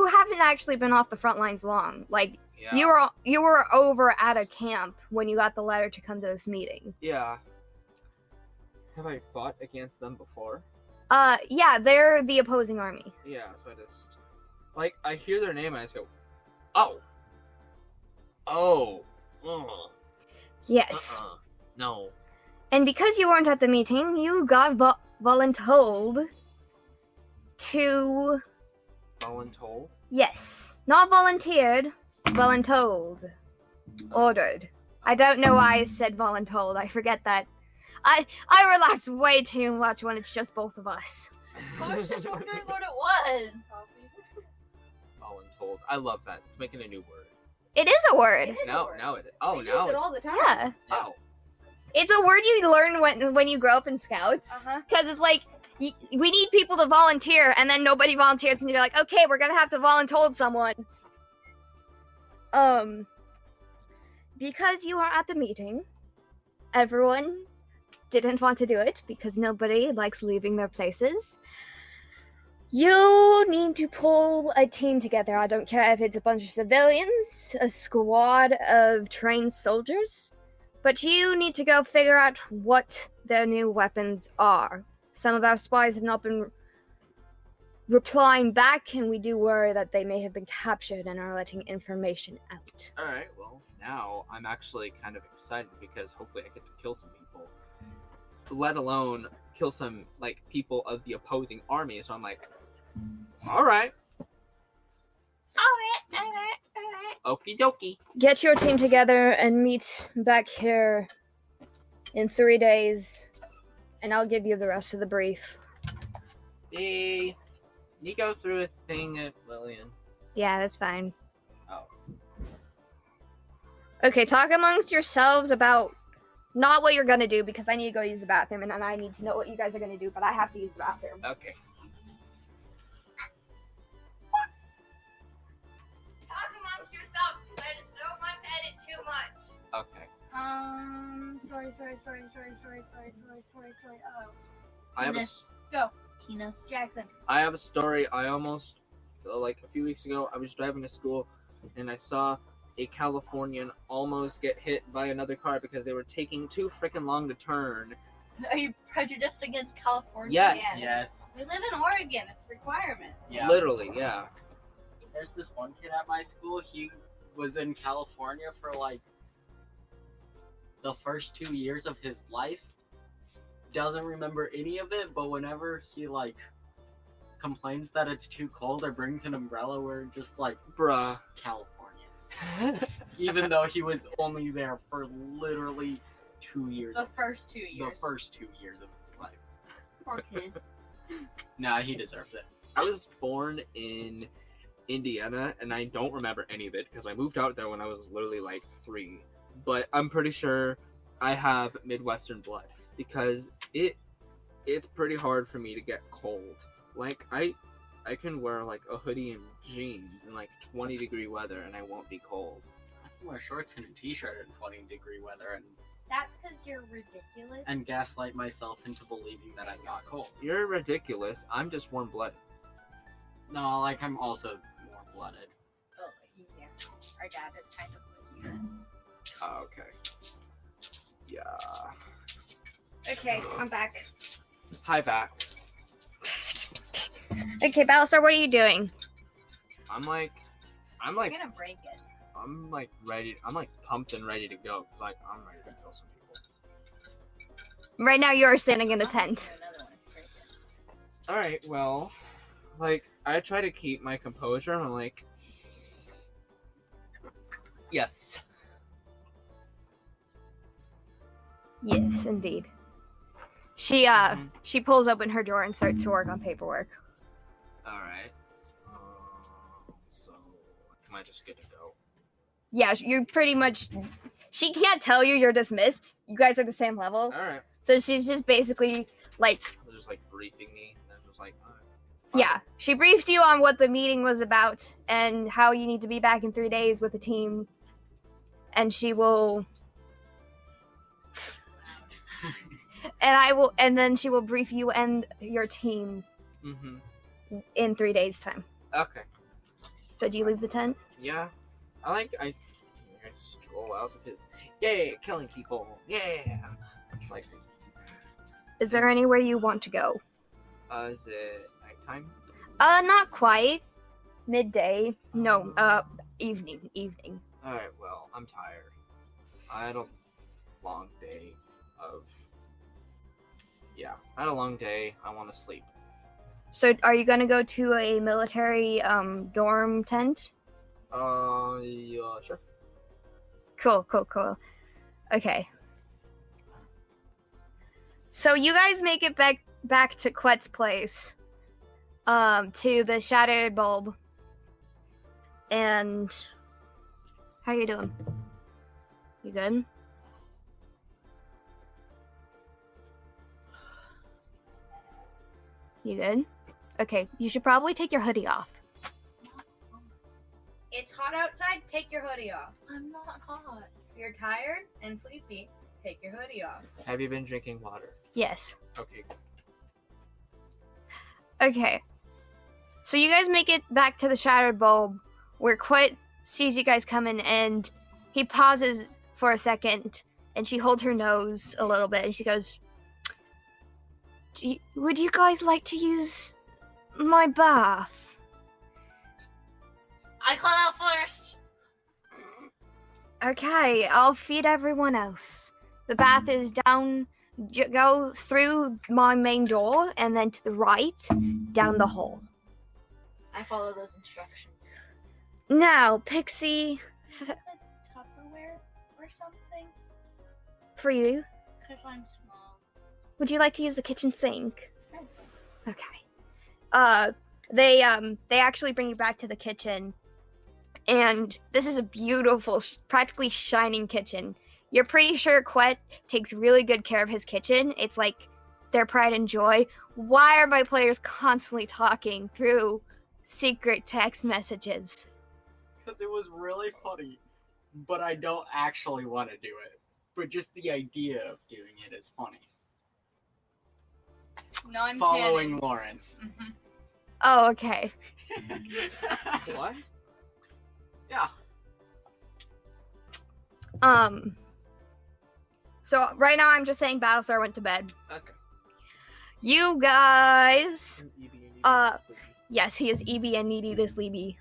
haven't actually been off the front lines long. Like Yeah. you were over at a camp when you got the letter to come to this meeting. Yeah. Have I fought against them before? Yeah, they're the opposing army. Yeah, so I just like I hear their name and I just go, oh, Yes. no. And because you weren't at the meeting, you got voluntold to... Voluntold? Yes. Not volunteered, voluntold. Ordered. I don't know why I said voluntold. I forget that. I relax way too much when it's just both of us. I was just wondering what it was. Voluntold. I love that. It's making a new word. It is a word. Now it is. Oh, We now use it all the time. Yeah. Oh. It's a word you learn when you grow up in Scouts. Uh-huh. Because it's like, we need people to volunteer, and then nobody volunteers, and you're like, okay, we're gonna have to voluntold someone. Because you are at the meeting, everyone didn't want to do it, because nobody likes leaving their places. You need to pull a team together. I don't care if it's a bunch of civilians, a squad of trained soldiers, but you need to go figure out what their new weapons are. Some of our spies have not been replying back, and we do worry that they may have been captured and are letting information out. Alright, well, now I'm actually kind of excited because hopefully I get to kill some people. Let alone kill some, like, people of the opposing army, so I'm like, alright. Alright. Okie dokie. Get your team together and meet back here in 3 days, and I'll give you the rest of the brief. Hey, you go through a thing at Lillian. Yeah, that's fine. Oh. Okay, talk amongst yourselves about not what you're gonna do, because I need to go use the bathroom, and then I need to know what you guys are gonna do, but I have to use the bathroom. Okay. Talk amongst yourselves, because I don't want to edit too much. Okay. Story. Oh, I have a, Penis. Go. Penis. Jackson. I have a story. I almost, like a few weeks ago, I was driving to school and I saw a Californian almost get hit by another car because they were taking too freaking long to turn. Are you prejudiced against California? Yes. Yes. We live in Oregon. It's a requirement. Yeah. Literally, yeah. There's this one kid at my school. He was in California for like the first 2 years of his life. Doesn't remember any of it, but whenever he like complains that it's too cold or brings an umbrella, we're just like, Bruh. Californians. Even though he was only there for literally 2 years. The first 2 years. The first 2 years of his life. Poor kid. Nah, he deserves it. I was born in Indiana and I don't remember any of it because I moved out there when I was literally like 3. But I'm pretty sure I have Midwestern blood because it's pretty hard for me to get cold. Like I can wear like a hoodie and jeans in like 20-degree weather and I won't be cold. I can wear shorts and a t-shirt in 20-degree weather That's because you're ridiculous. and gaslight myself into believing that I'm not cold. You're ridiculous. I'm just warm-blooded. No, like I'm also warm-blooded. Oh, yeah. Our dad is kind of like you. Oh, okay. Yeah. Okay, I'm back. Hi, back. Okay, Ballister, what are you doing? I'm like You're gonna break it. I'm like ready. I'm like pumped and ready to go. Like I'm ready to kill some people. Right now, you're standing in a tent. Another one if you break it. All right. Well, like I try to keep my composure. I'm like, yes. Yes, indeed. She she pulls open her drawer and starts to work on paperwork. All right. So am I just good to go? Yeah, you're pretty much. She can't tell you're dismissed. You guys are the same level, Alright. so she's just basically like, Just like briefing me, and then just like, alright. yeah. She briefed you on what the meeting was about and how you need to be back in 3 days with the team, and she will. And then she will brief you and your team in 3 days' time. Okay. So do you leave the tent? Yeah. I stroll out because, yeah, killing people, yeah. Like, Is there anywhere you want to go? is it nighttime? Not quite. Midday. No, evening. Alright, well, I'm tired. I had a long day of... Yeah, I had a long day. I want to sleep. So are you gonna go to a military, dorm tent? Yeah, sure. Cool. Okay. So you guys make it back to Quet's place, to the shattered bulb. And how you doing? You good? You good? Okay, you should probably take your hoodie off. It's hot outside, take your hoodie off. I'm not hot. If you're tired and sleepy, take your hoodie off. Have you been drinking water? Yes. Okay. Okay. So you guys make it back to the shattered bulb, where Quit sees you guys coming, and he pauses for a second, and she holds her nose a little bit, and she goes, would you guys like to use my bath? I climb out first. Okay, I'll feed everyone else. The bath is down, go through my main door, and then to the right, down the hall. I follow those instructions. Now, Pixie, Tupperware or something? for you, Because I'm small. would you like to use the kitchen sink? Okay. They actually bring you back to the kitchen, and this is a beautiful, practically shining kitchen. You're pretty sure Quet takes really good care of his kitchen. It's like their pride and joy. Why are my players constantly talking through secret text messages? Because it was really funny, but I don't actually want to do it. But just the idea of doing it is funny. Non-canon. Following Lawrence. Oh, okay. What? Yeah. So right now I'm just saying Battlestar went to bed. Okay. You guys... I'm eating sleepy. Yes, he is EB and needy to sleepy.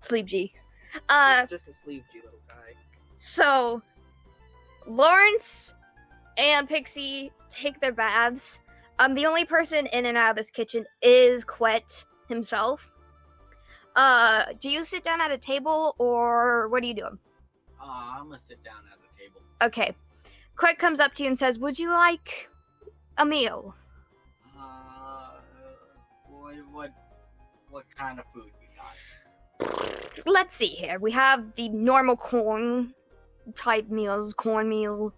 Sleep G. He's just a sleep G little guy. So, Lawrence and Pixie take their baths. The only person in and out of this kitchen is Quet himself. Do you sit down at a table, or what are you doing? I'm gonna sit down at the table. Okay. Quet comes up to you and says, would you like a meal? What kind of food you got? Let's see here. We have the normal corn type meals. Cornmeal,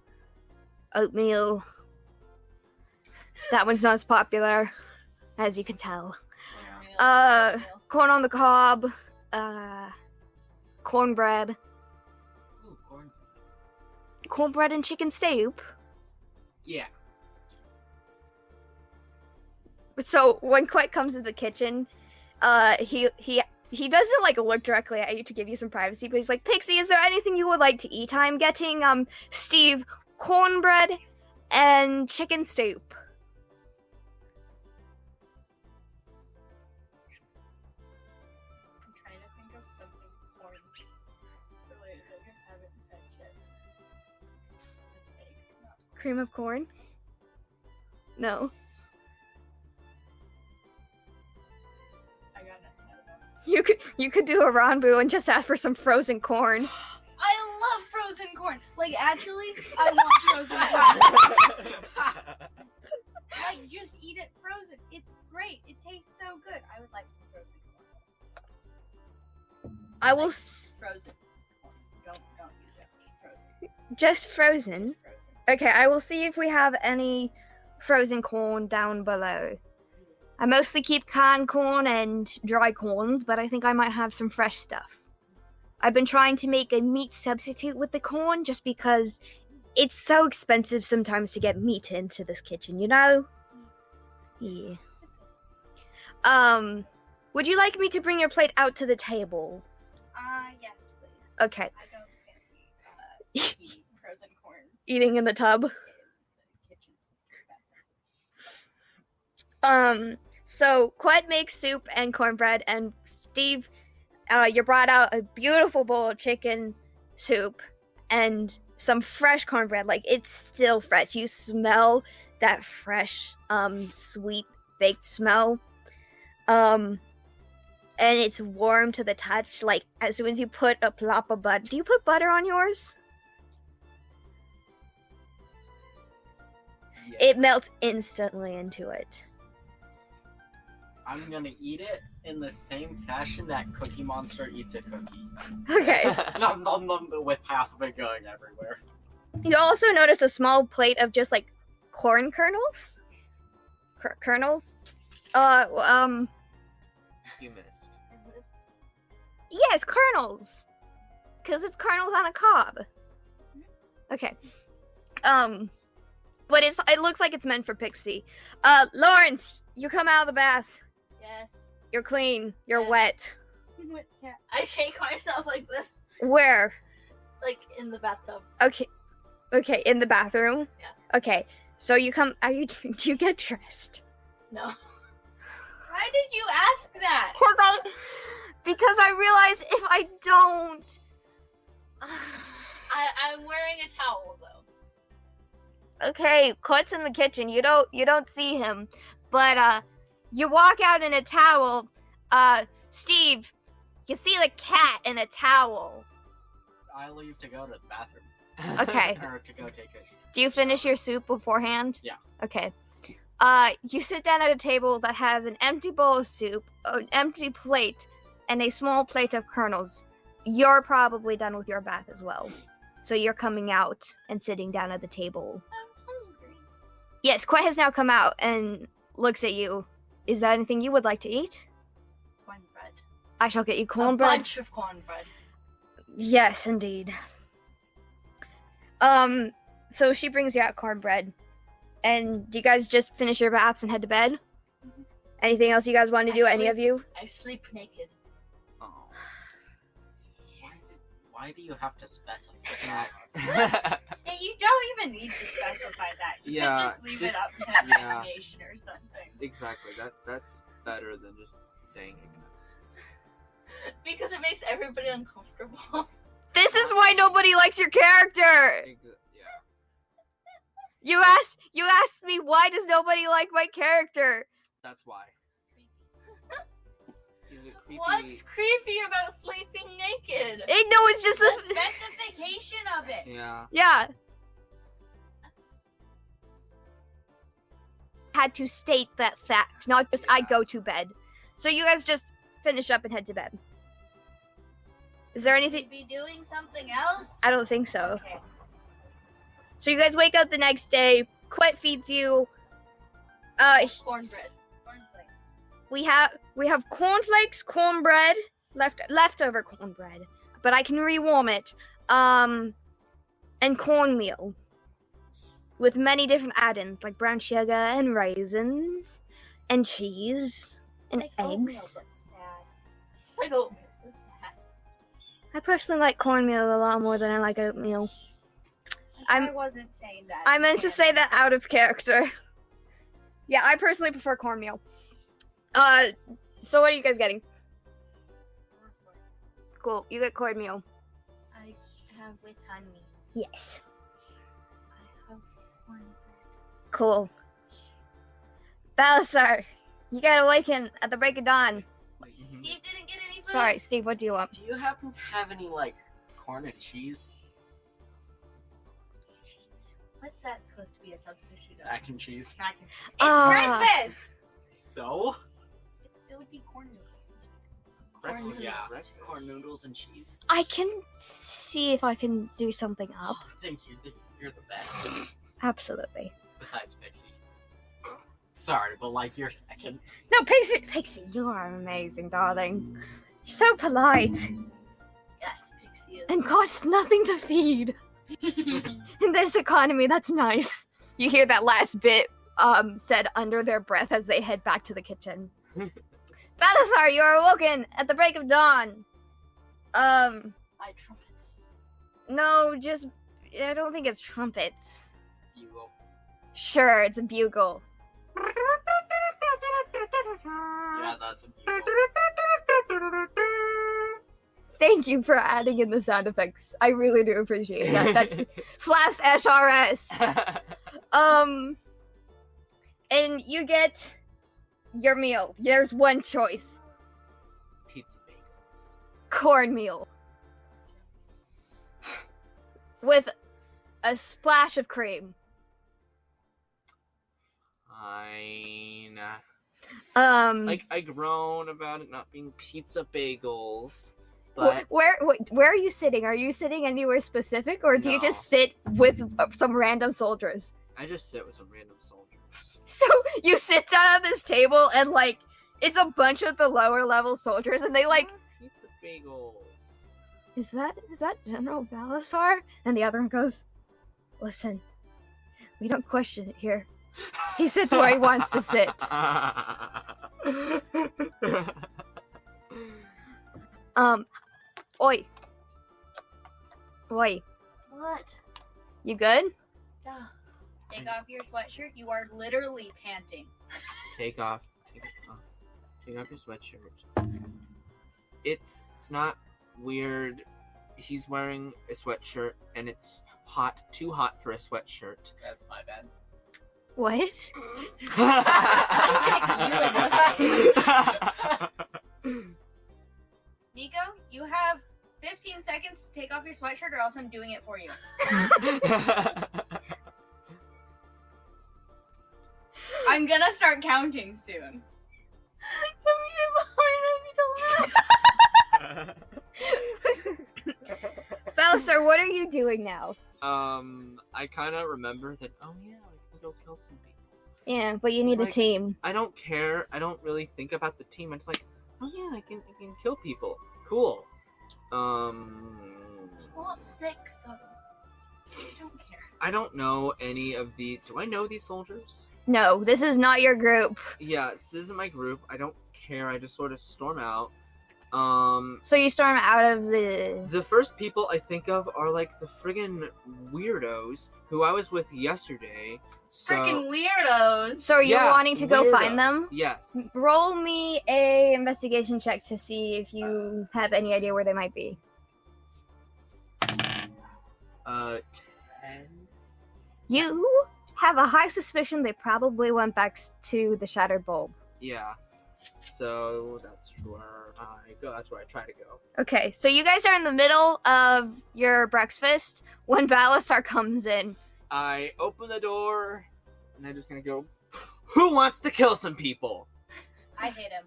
oatmeal. That one's not as popular, as you can tell. Corn on the cob, cornbread. Ooh, corn. Cornbread and chicken soup. Yeah. So when Quet comes to the kitchen, he doesn't like look directly at you to give you some privacy, but he's like, Pixie, is there anything you would like to eat? I'm getting Steve, cornbread and chicken soup. I'm trying to think of something corn related that you haven't said yet. It's eggs, not Cream of corn? No. I got nothing out of that. You could do a Ranbu and just ask for some frozen corn. I love frozen corn. Like, actually, I want frozen corn. Like, just eat it frozen. It's great. It tastes so good. I would like some frozen corn. will Frozen. Don't use it. Frozen. just frozen. Frozen. Okay, I will see if we have any frozen corn down below. I mostly keep canned corn and dry corns, but I think I might have some fresh stuff. I've been trying to make a meat substitute with the corn just because it's so expensive sometimes to get meat into this kitchen, you know? Yeah. Would you like me to bring your plate out to the table? Yes, please. Okay. I don't fancy eating frozen corn Eating in the tub? in the kitchen. So Quet makes soup and cornbread, and Steve, you brought out a beautiful bowl of chicken soup and some fresh cornbread. Like, it's still fresh. You smell that fresh, sweet baked smell. And it's warm to the touch. Like, as soon as you put a plop of butter. Do you put butter on yours? Yeah. It melts instantly into it. I'm gonna eat it in the same fashion that Cookie Monster eats a cookie. Okay. Nom, nom, nom, with half of it going everywhere. You also notice a small plate of just, like, corn kernels? Kernels? You missed. Yes, kernels. Because it's kernels on a cob. Okay. But it looks like it's meant for Pixie. Lawrence, you come out of the bath. Yes. You're clean. You're Yes. wet. I shake myself like this, Where? like in the bathtub. Okay, in the bathroom? Yeah. Okay, so do you get dressed? No. Why did you ask that? Because I realize if I don't... I'm wearing a towel though. Okay, Quet's in the kitchen. You don't see him. But, you walk out in a towel. Steve, you see the cat in a towel. I leave to go to the bathroom. Okay. Or to go take a Do you finish your soup beforehand? Yeah. Okay. You sit down at a table that has an empty bowl of soup, an empty plate, and a small plate of kernels. You're probably done with your bath as well. So you're coming out and sitting down at the table. I'm hungry. Yes, Quet has now come out and looks at you. Is there anything you would like to eat? Cornbread. I shall get you A cornbread. bunch of cornbread. Yes, indeed. So she brings you out cornbread. And do you guys just finish your baths and head to bed? Anything else you guys want to do, any of you? I sleep naked. Oh. Why do you have to specify that? Yeah, you don't even need to specify that. You Yeah, can just leave it just- up to yeah. imagination or something. Exactly. That's better than just saying it. Because it makes everybody uncomfortable. This is why nobody likes your character! Yeah. You asked me why does nobody like my character? That's why. He's a creepy. What's creepy about sleeping naked? No, it's just The the... specification of it. Yeah. Yeah. Had to state that fact, not just I go to bed. So you guys just finish up and head to bed. Is there anything? Should be doing something else? I don't think so. Okay. So you guys wake up the next day. Quet feeds you. Cornbread. Cornflakes. We have cornflakes, cornbread, leftover cornbread, but I can rewarm it. And cornmeal with many different add-ins like brown sugar and raisins and cheese and Like oatmeal, eggs. but sad. It's like oatmeal. It's sad. I personally like cornmeal a lot more than I like oatmeal. I wasn't saying that. I meant to say that out of character. Yeah, I personally prefer cornmeal. So what are you guys getting? Cool, you get cornmeal. I have with honey. Yes. I have cornbread. Cool. Balasar, you gotta awaken at the break of dawn. Steve didn't get any food. Sorry, Steve, what do you want? Do you happen to have any, like, corn and cheese? What's that supposed to be a substitute of? Mac and cheese. Mac and cheese. It's Ah. breakfast! So? It would be cornmeal. Breakfast. Yeah, Breakfast. corn noodles and cheese. I can see if I can do something up. Oh, thank you. You're the best. Absolutely. Besides Pixie. Sorry, but like you're second. No, Pixie, you are amazing, darling. You're so polite Yes, Pixie is. and costs nothing to feed. In this economy, that's nice. You hear that last bit said under their breath as they head back to the kitchen. Balasar, you are awoken at the break of dawn. My trumpets. No, just I don't think it's trumpets. Bugle. Sure, it's a bugle. Yeah, that's a bugle. Thank you for adding in the sound effects. I really do appreciate that. That's /SRS. And you get your meal. There's one choice. Pizza bagels. Cornmeal. With a splash of cream. Fine. Like I groan about it not being pizza bagels, but where are you sitting? Are you sitting anywhere specific, or do you No. just sit with some random soldiers? I just sit with some random soldiers. So you sit down at this table and like it's a bunch of the lower level soldiers, and they like, Pizza bagels. is that General Balasar? And the other one goes, listen, we don't question it here. He sits where he wants to sit. Oi. What? You good? Yeah. Take off your sweatshirt. You are literally panting. Take off your sweatshirt. It's not weird. He's wearing a sweatshirt and it's hot, too hot for a sweatshirt. That's my bad. What? Nico, you have 15 seconds to take off your sweatshirt or else I'm doing it for you. I'm gonna start counting soon. Balasar, what are you doing now? I kind of remember that. Oh yeah, we can go kill some people. Yeah, but you need a Like- team. I don't care. I don't really think about the team. I'm just like, oh yeah, I can kill people. Cool. It's not thick though. I don't care. I don't know any of the. Do I know these soldiers? No, this is not your group. Yeah, this isn't my group. I don't care. I just sort of storm out. So you storm out of the... The first people I think of are like the friggin' weirdos who I was with yesterday. So, Freaking weirdos. So are you yeah, wanting to go weirdos. find them? Yes. Roll me a investigation check to see if you have any idea where they might be. 10. You have a high suspicion they probably went back to the Shattered Bulb. Yeah. So that's where I go. That's where I try to go. Okay, so you guys are in the middle of your breakfast when Balasar comes in. I open the door, and I'm just gonna go. Who wants to kill some people? I hit him.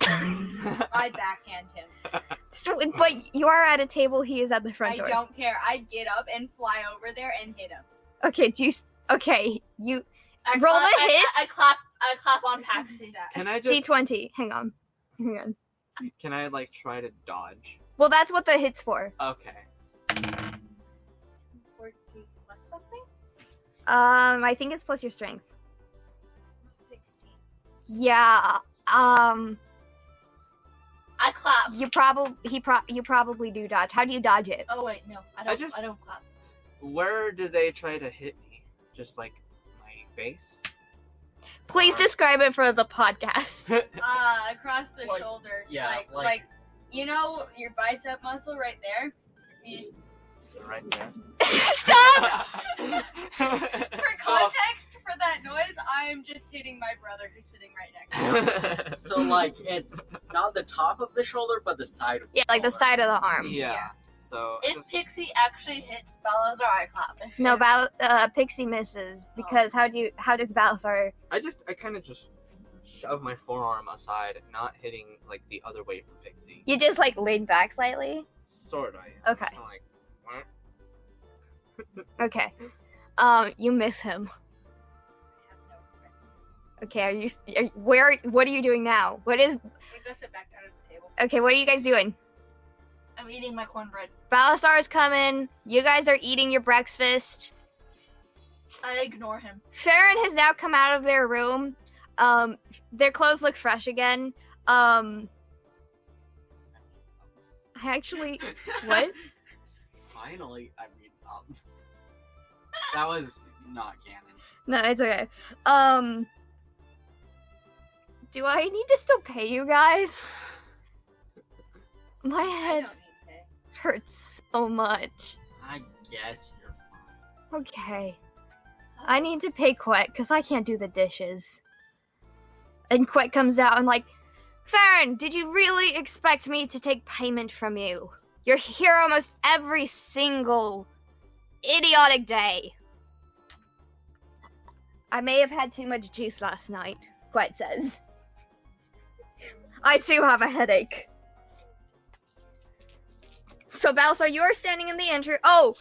I backhand him. But you are at a table, he is at the front I door. don't care. I get up and fly over there and hit him. Okay, you I Roll clap, the hits. I clap on Which one is Paxi. that? Can I just? D20. Hang on. Can I like try to dodge? Well, that's what the hit's for. Okay. 40 plus something? I think it's plus your strength. 16. Yeah. I clap. You probably do dodge. How do you dodge it? Oh wait, no, I don't clap. Where did they try to hit me? Just like my face? Please describe it for the podcast. Across the Like, shoulder. yeah, Like, like- you know your bicep muscle right there? You just, Right there. Stop! for So- context, for that noise, I am just hitting my brother who's sitting right next to me. So like it's not the top of the shoulder, but the side of the Yeah, like the shoulder. side of the arm. Yeah. So If just- Pixie actually hits Balazar, I clap. If No, it- Pixie misses because how does Balasar? I kind of just shove my forearm aside, not hitting like the other way from Pixie. You just like lean back slightly. Sort of. Okay. Kinda like, what? Okay. You miss him. I have no regrets. Okay, what are you doing now? I'm gonna go sit back down at the table. Okay, what are you guys doing? I'm eating my cornbread. Balasar's coming. You guys are eating your breakfast. I ignore him. Farron has now come out of their room. Their clothes look fresh again. I actually, what? Finally, I mean, that was not canon. No, it's okay. Do I need to still pay you guys? My I head don't need pay. hurts so much. I guess you're fine. Okay. I need to pay Quet because I can't do the dishes. And Quet comes out and like, Farron, did you really expect me to take payment from you? You're here almost every single idiotic day. I may have had too much juice last night, Quet says. I too have a headache. So Balasar, you are standing in the entry. Oh,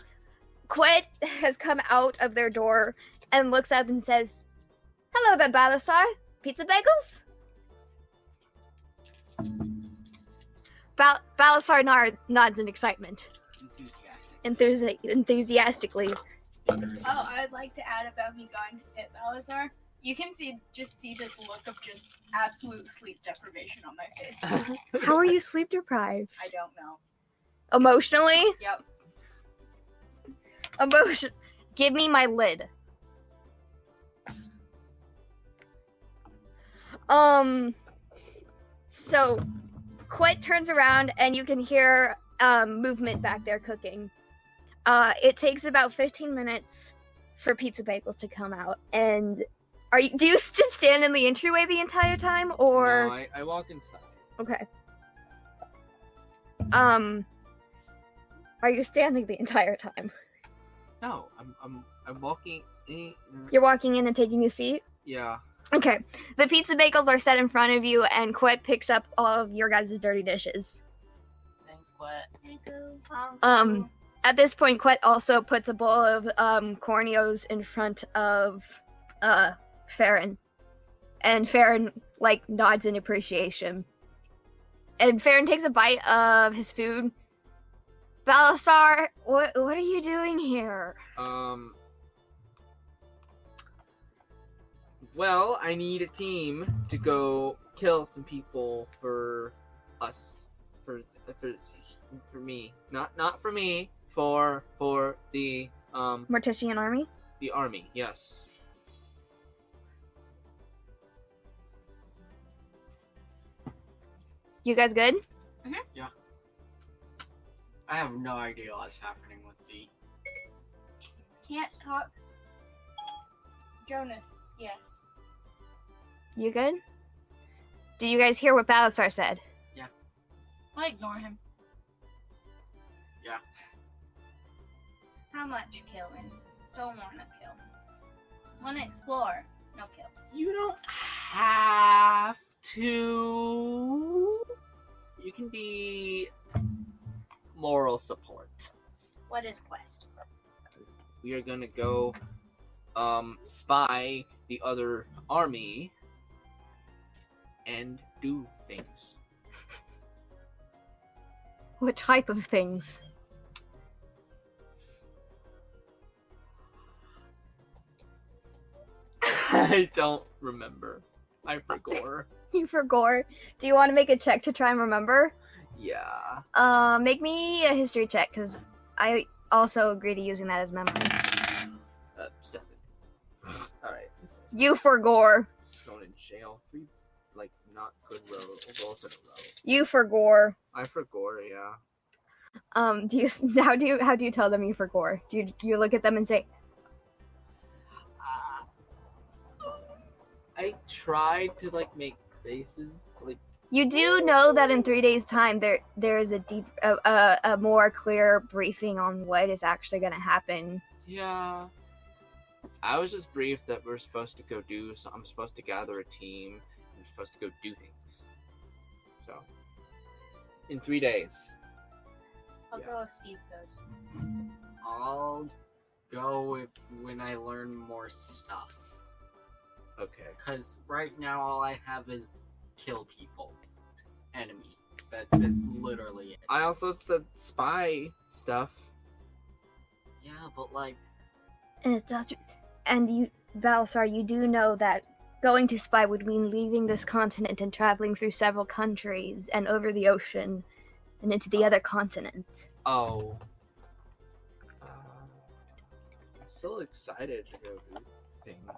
Quet has come out of their door and looks up and says, "Hello there, Balasar. Pizza bagels?" Balasar nods in excitement. Enthusiastically. Oh, I'd like to add about me going to Pit Balazar. You can see this look of just absolute sleep deprivation on my face. How are you sleep deprived? I don't know. Emotionally? Yep. Emotion. Give me my lid. So, Quet turns around and you can hear movement back there cooking. It takes about 15 minutes for pizza bagels to come out. And do you just stand in the entryway the entire time, or? No, I walk inside. Okay. Are you standing the entire time? No, I'm walking in. You're walking in and taking a seat? Yeah. Okay. The pizza bagels are set in front of you, and Quet picks up all of your guys' dirty dishes. Thanks, Quet. At this point, Quet also puts a bowl of corneos in front of Farron. And Farron, like, nods in appreciation. And Farron takes a bite of his food. Balasar, what are you doing here? Well, I need a team to go kill some people for us, for me, not for me, for the Mortician army? the army. Yes. You guys good? I have no idea what's happening with the. Can't talk. Jonas, yes. You good? Did you guys hear what Balasar said? I ignore him. How much killing? Don't wanna kill. Wanna explore? No kill. You don't have to. You can be moral support. What is quest? We are gonna go spy the other army and do things. What type of things? I don't remember. I forgot. You forgot. Do you want to make a check to try and remember? Yeah. Make me a history check, because I also agree to using that as memory. 7. Alright. You forgot. Going in jail. 3, like, not good rolls in a row. You forgot. I forgot, yeah. How do you tell them you forgot? Do you look at them and say, I tried to, like, make faces to, like, you do know that in 3 days' time there is a more clear briefing on what is actually going to happen. yeah. I was just briefed that we're supposed to go I'm supposed to gather a team and you're supposed to go do things. So, in 3 days. I'll Yeah. go if Steve goes. I'll go when I learn more stuff. Okay. Because right now all I have is kill people. Enemy. That's literally it. I also said spy stuff. Yeah, but like, And it does. And you, Balasar, you do know that going to spy would mean leaving this continent and traveling through several countries and over the ocean and into the other continent. Oh. I'm still excited to go do things.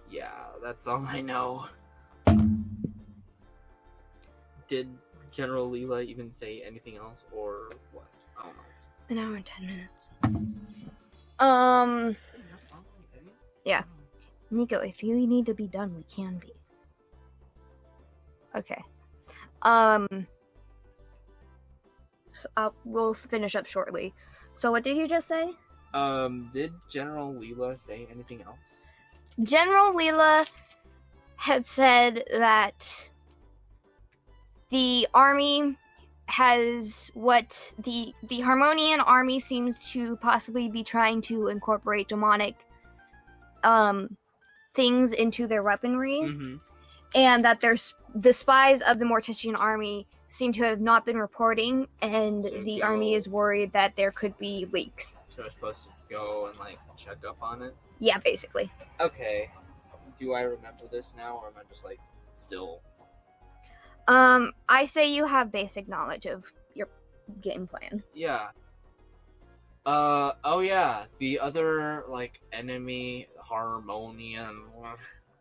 Yeah, that's all I know. Did General Leela even say anything else, or what? I don't know. An hour and 10 minutes. Yeah. Nico, if you need to be done, we can be. Okay. So, we'll finish up shortly. So what did you just say? Did General Leela say anything else? General Leela had said that the army has what the Harmonian army seems to possibly be trying to incorporate demonic things into their weaponry, Mm-hmm. and that there's the spies of the Mortician army seem to have not been reporting, and So the go- army is worried that there could be leaks. So we're supposed to go and, like, check up on it? Yeah, basically. Okay. Do I remember this now, or am I just, like, still... I say you have basic knowledge of your game plan. Yeah. Oh yeah, the other, like, enemy Harmonian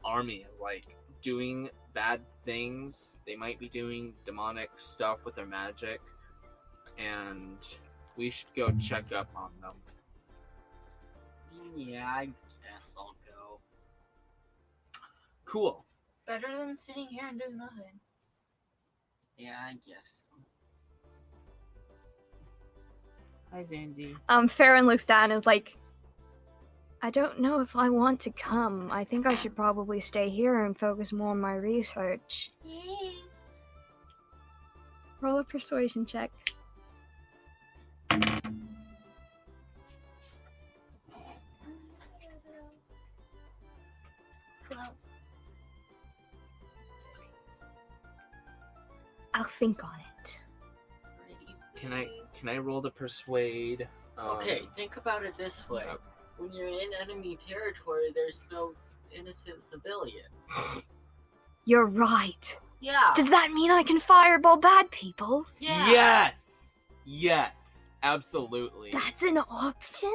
army is, like, doing bad things. They might be doing demonic stuff with their magic, and we should go check up on them. yeah, I guess I'll go. Cool. Better than sitting here and doing nothing. Yeah, I guess. Hi, Zanzi. Farron looks down and is like, I don't know if I want to come. I think I should probably stay here and focus more on my research. Yes. Roll a persuasion check. I'll think on it. Can I roll to persuade? Okay, think about it this way. Okay. When you're in enemy territory, there's no innocent civilians. You're right. Yeah. Does that mean I can fireball bad people? Yeah. Yes, absolutely. That's an option?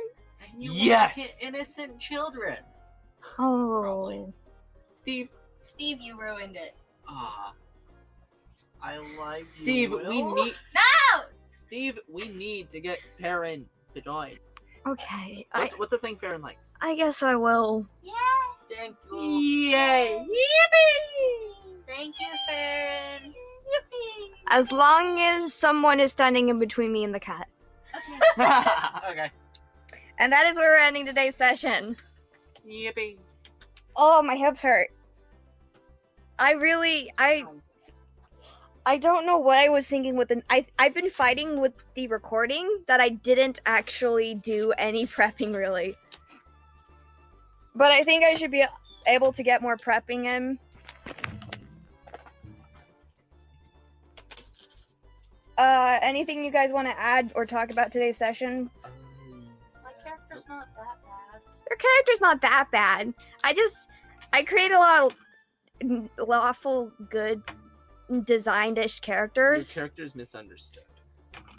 And you Yes! won't hit innocent children. Oh. Probably. Steve, You ruined it. Ah. I like Steve, you, we Will. need. No! Steve, we need to get Farron to join. Okay. What's the thing Farron likes? I guess I will. Thank you. Yay! Thank you, Farron. As long as someone is standing in between me and the cat. Okay. And that is where we're ending today's session. Yippee! Oh, my hips hurt. I don't know what I was thinking with I've been fighting with the recording that I didn't actually do any prepping really. But I think I should be able to get more prepping in. Anything you guys want to add or talk about today's session? My character's not that bad. Your character's not that bad. I create a lot of lawful, good, designed-ish Your characters. character's misunderstood.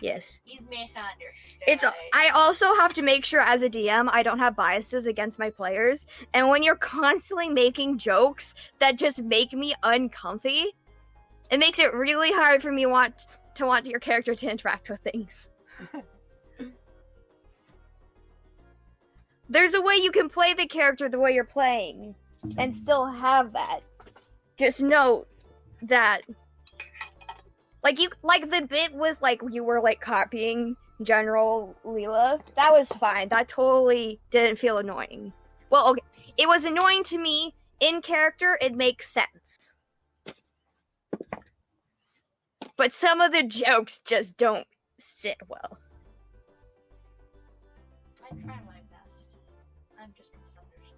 Yes. He's misunderstood. It's. I also have to make sure as a DM I don't have biases against my players. And when you're constantly making jokes that just make me uncomfy, it makes it really hard for me want your character to interact with things. There's a way you can play the character the way you're playing and still have that. Just note that like the bit with like you were like copying General Leela, that was fine. That totally didn't feel annoying. Well, okay, it was annoying to me. In character, it makes sense. But some of the jokes just don't sit well. I try my best. I'm just misunderstood.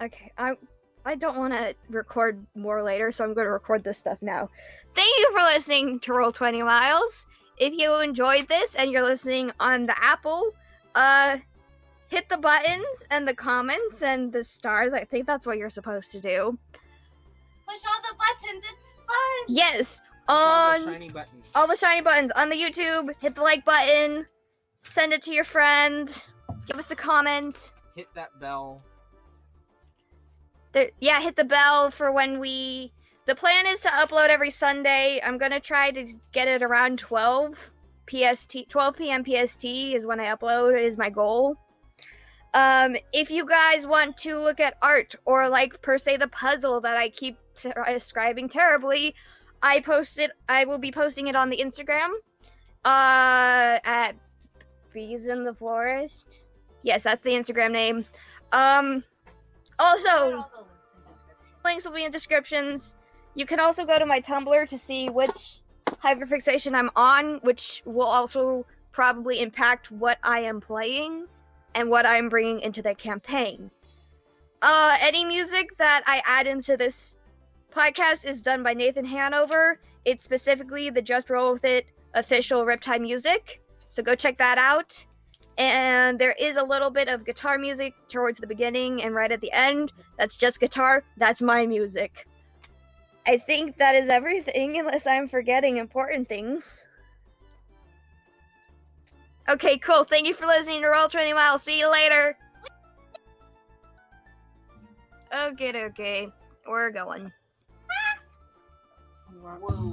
Okay, I don't want to record more later, so I'm going to record this stuff now. Thank you for listening to Roll 20 Miles. If you enjoyed this and you're listening on the Apple, hit the buttons and the comments and the stars. I think that's what you're supposed to do. Push all the buttons. It's fun. Yes, All the on shiny buttons. all the shiny buttons on the YouTube. Hit the like button. Send it to your friend. Give us a comment. Hit that bell. Hit the bell for when we... The plan is to upload every Sunday. I'm going to try to get it around 12 p.m. PST is when I upload, is my goal. If you guys want to look at art or like per se the puzzle that I keep describing terribly, I will be posting it on the Instagram at Bees in the Forest. Yes, that's the Instagram name. Also, links will be in descriptions. You can also go to my Tumblr to see which hyperfixation I'm on, which will also probably impact what I am playing and what I'm bringing into the campaign. Any music that I add into this podcast is done by Nathan Hanover. It's specifically the Just Roll With It official Riptide music, so go check that out. And there is a little bit of guitar music towards the beginning and right at the end. That's just guitar. That's my music. I think that is everything, unless I'm forgetting important things. Okay, cool. Thank you for listening to Roll 20 Miles. See you later. Okay. We're going. Whoa.